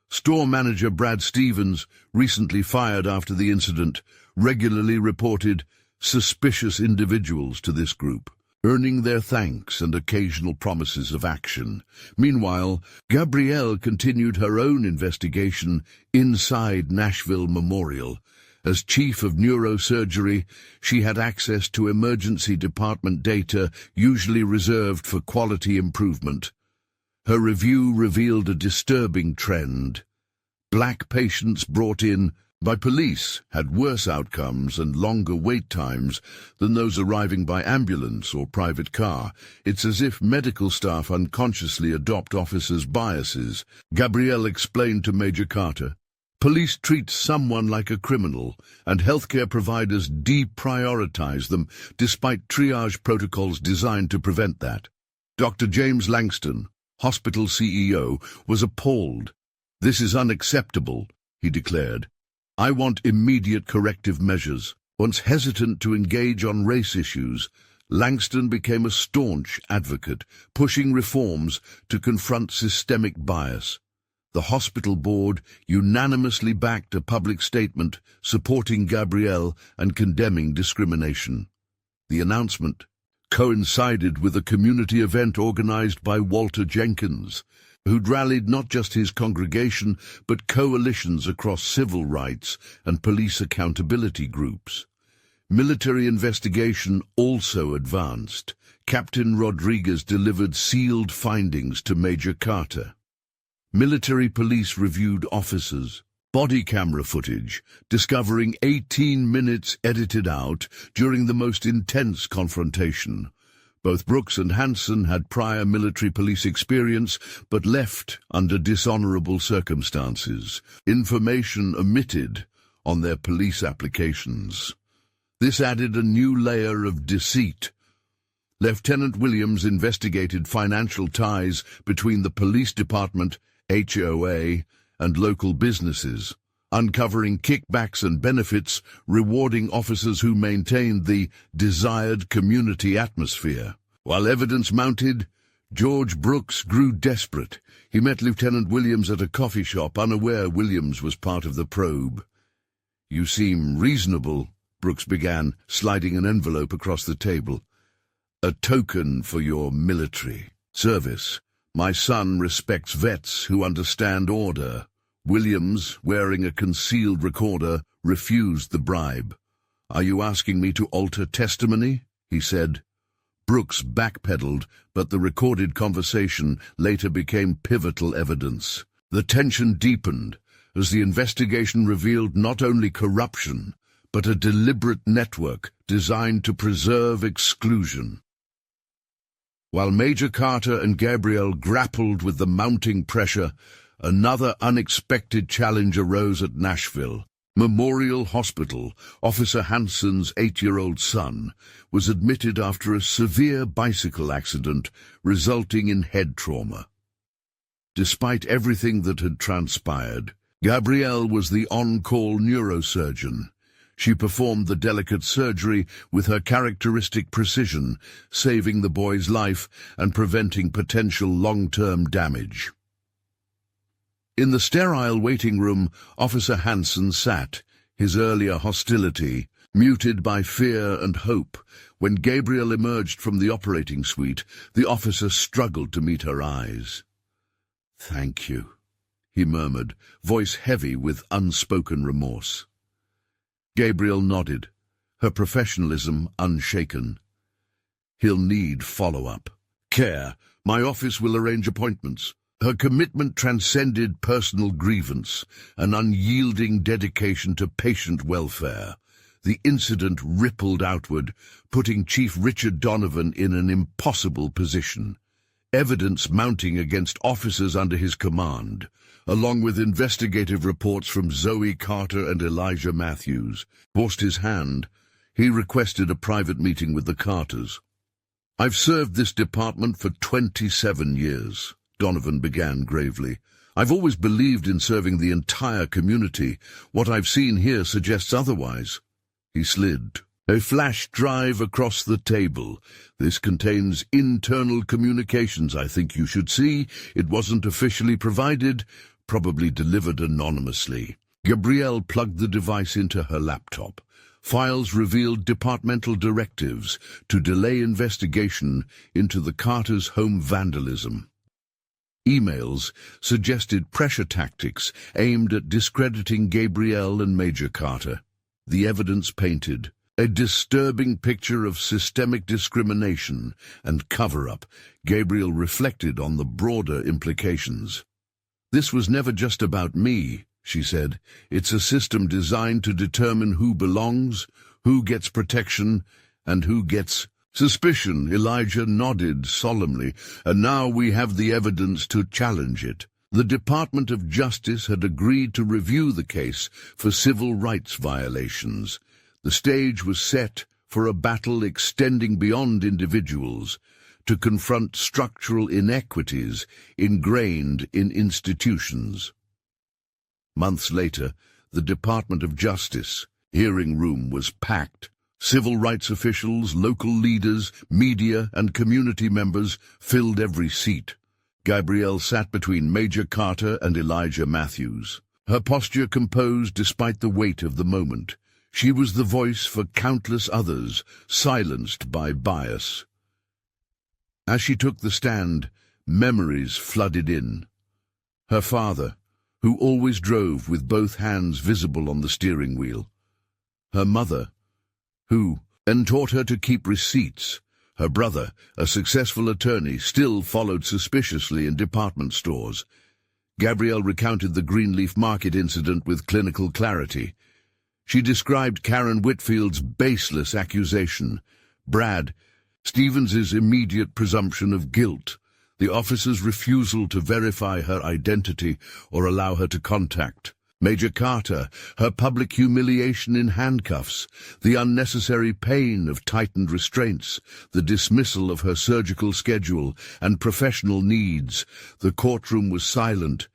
Store manager Brad Stevens, recently fired after the incident, regularly reported suspicious individuals to this group, earning their thanks and occasional promises of action. Meanwhile, Gabrielle continued her own investigation inside Nashville Memorial. As chief of neurosurgery, she had access to emergency department data usually reserved for quality improvement. Her review revealed a disturbing trend. Black patients brought in by police had worse outcomes and longer wait times than those arriving by ambulance or private car. It's as if medical staff unconsciously adopt officers' biases, Gabrielle explained to Major Carter. Police treat someone like a criminal, and healthcare providers deprioritize them despite triage protocols designed to prevent that. Dr. James Langston, hospital CEO, was appalled. "This is unacceptable," he declared. "I want immediate corrective measures." Once hesitant to engage on race issues, Langston became a staunch advocate, pushing reforms to confront systemic bias. The hospital board unanimously backed a public statement supporting Gabrielle and condemning discrimination. The announcement coincided with a community event organized by Walter Jenkins, who'd rallied not just his congregation but coalitions across civil rights and police accountability groups. Military investigation also advanced. Captain Rodriguez delivered sealed findings to Major Carter. Military police reviewed officers' body camera footage, discovering 18 minutes edited out during the most intense confrontation. Both Brooks and Hansen had prior military police experience, but left under dishonorable circumstances. Information omitted on their police applications. This added a new layer of deceit. Lieutenant Williams investigated financial ties between the police department, HOA, and local businesses, uncovering kickbacks and benefits, rewarding officers who maintained the desired community atmosphere. While evidence mounted, George Brooks grew desperate. He met Lieutenant Williams at a coffee shop, unaware Williams was part of the probe. "You seem reasonable," Brooks began, sliding an envelope across the table. "A token for your military service. My son respects vets who understand order." Williams, wearing a concealed recorder, refused the bribe. "Are you asking me to alter testimony?" he said. Brooks backpedaled, but the recorded conversation later became pivotal evidence. The tension deepened as the investigation revealed not only corruption, but a deliberate network designed to preserve exclusion. While Major Carter and Gabrielle grappled with the mounting pressure, another unexpected challenge arose at Nashville. Memorial Hospital. Officer Hanson's 8-year-old son was admitted after a severe bicycle accident resulting in head trauma. Despite everything that had transpired, Gabrielle was the on-call neurosurgeon. She performed the delicate surgery with her characteristic precision, saving the boy's life and preventing potential long-term damage. In the sterile waiting room, Officer Hanson sat, his earlier hostility muted by fear and hope. When Gabrielle emerged from the operating suite, the officer struggled to meet her eyes. "Thank you," he murmured, voice heavy with unspoken remorse. Gabrielle nodded, her professionalism unshaken. "He'll need follow-up care. My office will arrange appointments." Her commitment transcended personal grievance, an unyielding dedication to patient welfare. The incident rippled outward, putting Chief Richard Donovan in an impossible position. Evidence mounting against officers under his command, along with investigative reports from Zoe Carter and Elijah Matthews, forced his hand. He requested a private meeting with the Carters. "I've served this department for 27 years. Donovan began gravely. "I've always believed in serving the entire community. What I've seen here suggests otherwise." He slid a flash drive across the table. "This contains internal communications I think you should see. It wasn't officially provided, probably delivered anonymously." Gabrielle plugged the device into her laptop. Files revealed departmental directives to delay investigation into the Carters' home vandalism. Emails suggested pressure tactics aimed at discrediting Gabrielle and Major Carter. The evidence painted a disturbing picture of systemic discrimination and cover-up. Gabrielle reflected on the broader implications. "This was never just about me," she said. "It's a system designed to determine who belongs, who gets protection, and who gets suspicion." Elijah nodded solemnly. "And now we have the evidence to challenge it." The Department of Justice had agreed to review the case for civil rights violations. The stage was set for a battle extending beyond individuals to confront structural inequities ingrained in institutions. Months later, the Department of Justice hearing room was packed. Civil rights officials, local leaders, media, and community members filled every seat. Gabrielle sat between Major Carter and Elijah Matthews, her posture composed despite the weight of the moment. She was the voice for countless others, silenced by bias. As she took the stand, memories flooded in. Her father, who always drove with both hands visible on the steering wheel. Her mother, who taught her to keep receipts. Her brother, a successful attorney, still followed suspiciously in department stores. Gabrielle recounted the Greenleaf Market incident with clinical clarity. She described Karen Whitfield's baseless accusation, Brad Stevens's immediate presumption of guilt, the officer's refusal to verify her identity or allow her to contact Major Carter, her public humiliation in handcuffs, the unnecessary pain of tightened restraints, the dismissal of her surgical schedule and professional needs. The courtroom was silent,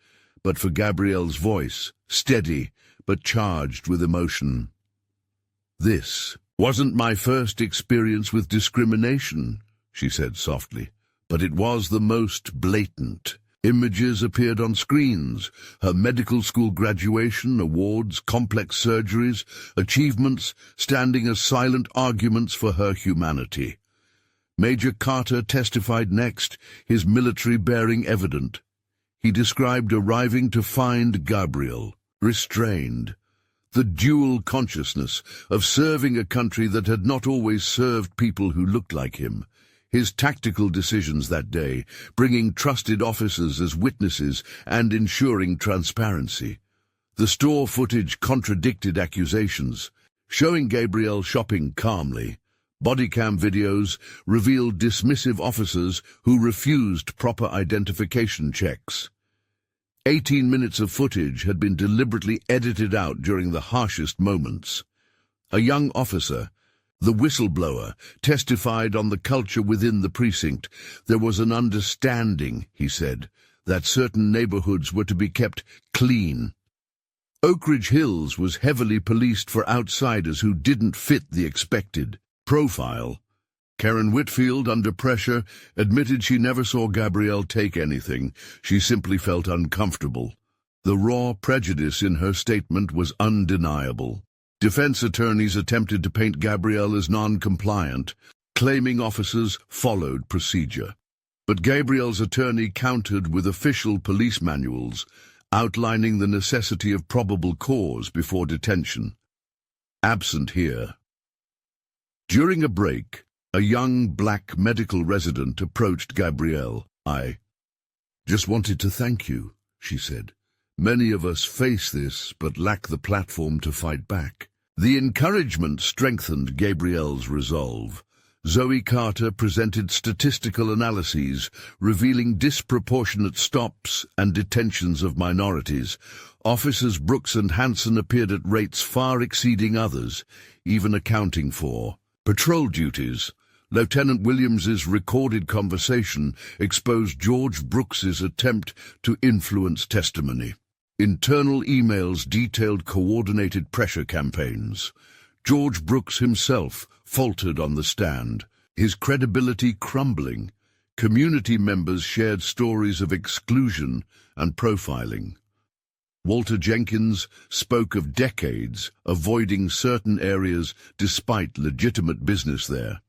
but for Gabrielle's voice, steady but charged with emotion. "This wasn't my first experience with discrimination," she said softly, but it was the most blatant. Images appeared on screens, her medical school graduation, awards, complex surgeries, achievements standing as silent arguments for her humanity. Major Carter testified next, his military bearing evident. He described arriving to find Gabriel, restrained, the dual consciousness of serving a country that had not always served people who looked like him. His tactical decisions that day, bringing trusted officers as witnesses and ensuring transparency. The store footage contradicted accusations, showing Gabriel shopping calmly. Bodycam videos revealed dismissive officers who refused proper identification checks. 18 minutes of footage had been deliberately edited out during the harshest moments. A young officer, the whistleblower, testified on the culture within the precinct. There was an understanding, he said, that certain neighborhoods were to be kept clean. Oak Ridge Hills was heavily policed for outsiders who didn't fit the expected profile. Karen Whitfield, under pressure, admitted she never saw Gabrielle take anything. She simply felt uncomfortable. The raw prejudice in her statement was undeniable. Defense attorneys attempted to paint Gabrielle as non-compliant, claiming officers followed procedure. But Gabrielle's attorney countered with official police manuals, outlining the necessity of probable cause before detention. Absent here. During a break, a young black medical resident approached Gabrielle. "I just wanted to thank you," she said. "Many of us face this, but lack the platform to fight back." The encouragement strengthened Gabrielle's resolve. Zoe Carter presented statistical analyses revealing disproportionate stops and detentions of minorities. Officers Brooks and Hanson appeared at rates far exceeding others, even accounting for patrol duties. Lieutenant Williams's recorded conversation exposed George Brooks's attempt to influence testimony. Internal emails detailed coordinated pressure campaigns. George Brooks himself faltered on the stand, his credibility crumbling. Community members shared stories of exclusion and profiling. Walter Jenkins spoke of decades avoiding certain areas despite legitimate business there.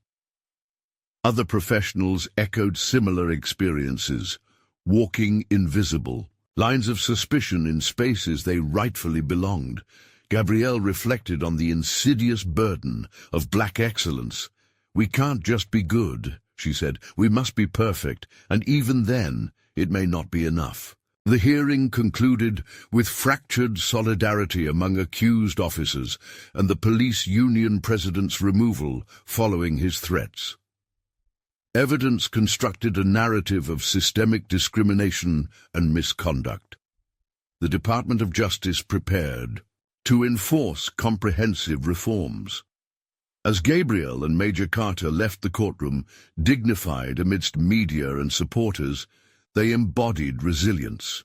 Other professionals echoed similar experiences, walking invisible, lines of suspicion in spaces they rightfully belonged. Gabrielle reflected on the insidious burden of black excellence. "We can't just be good," she said. "We must be perfect, and even then, it may not be enough." The hearing concluded with fractured solidarity among accused officers and the police union president's removal following his threats. Evidence constructed a narrative of systemic discrimination and misconduct. The Department of Justice prepared to enforce comprehensive reforms. As Gabriel and Major Carter left the courtroom, dignified amidst media and supporters, they embodied resilience.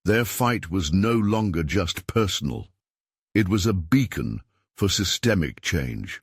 Their fight was no longer just personal. It was a beacon for systemic change.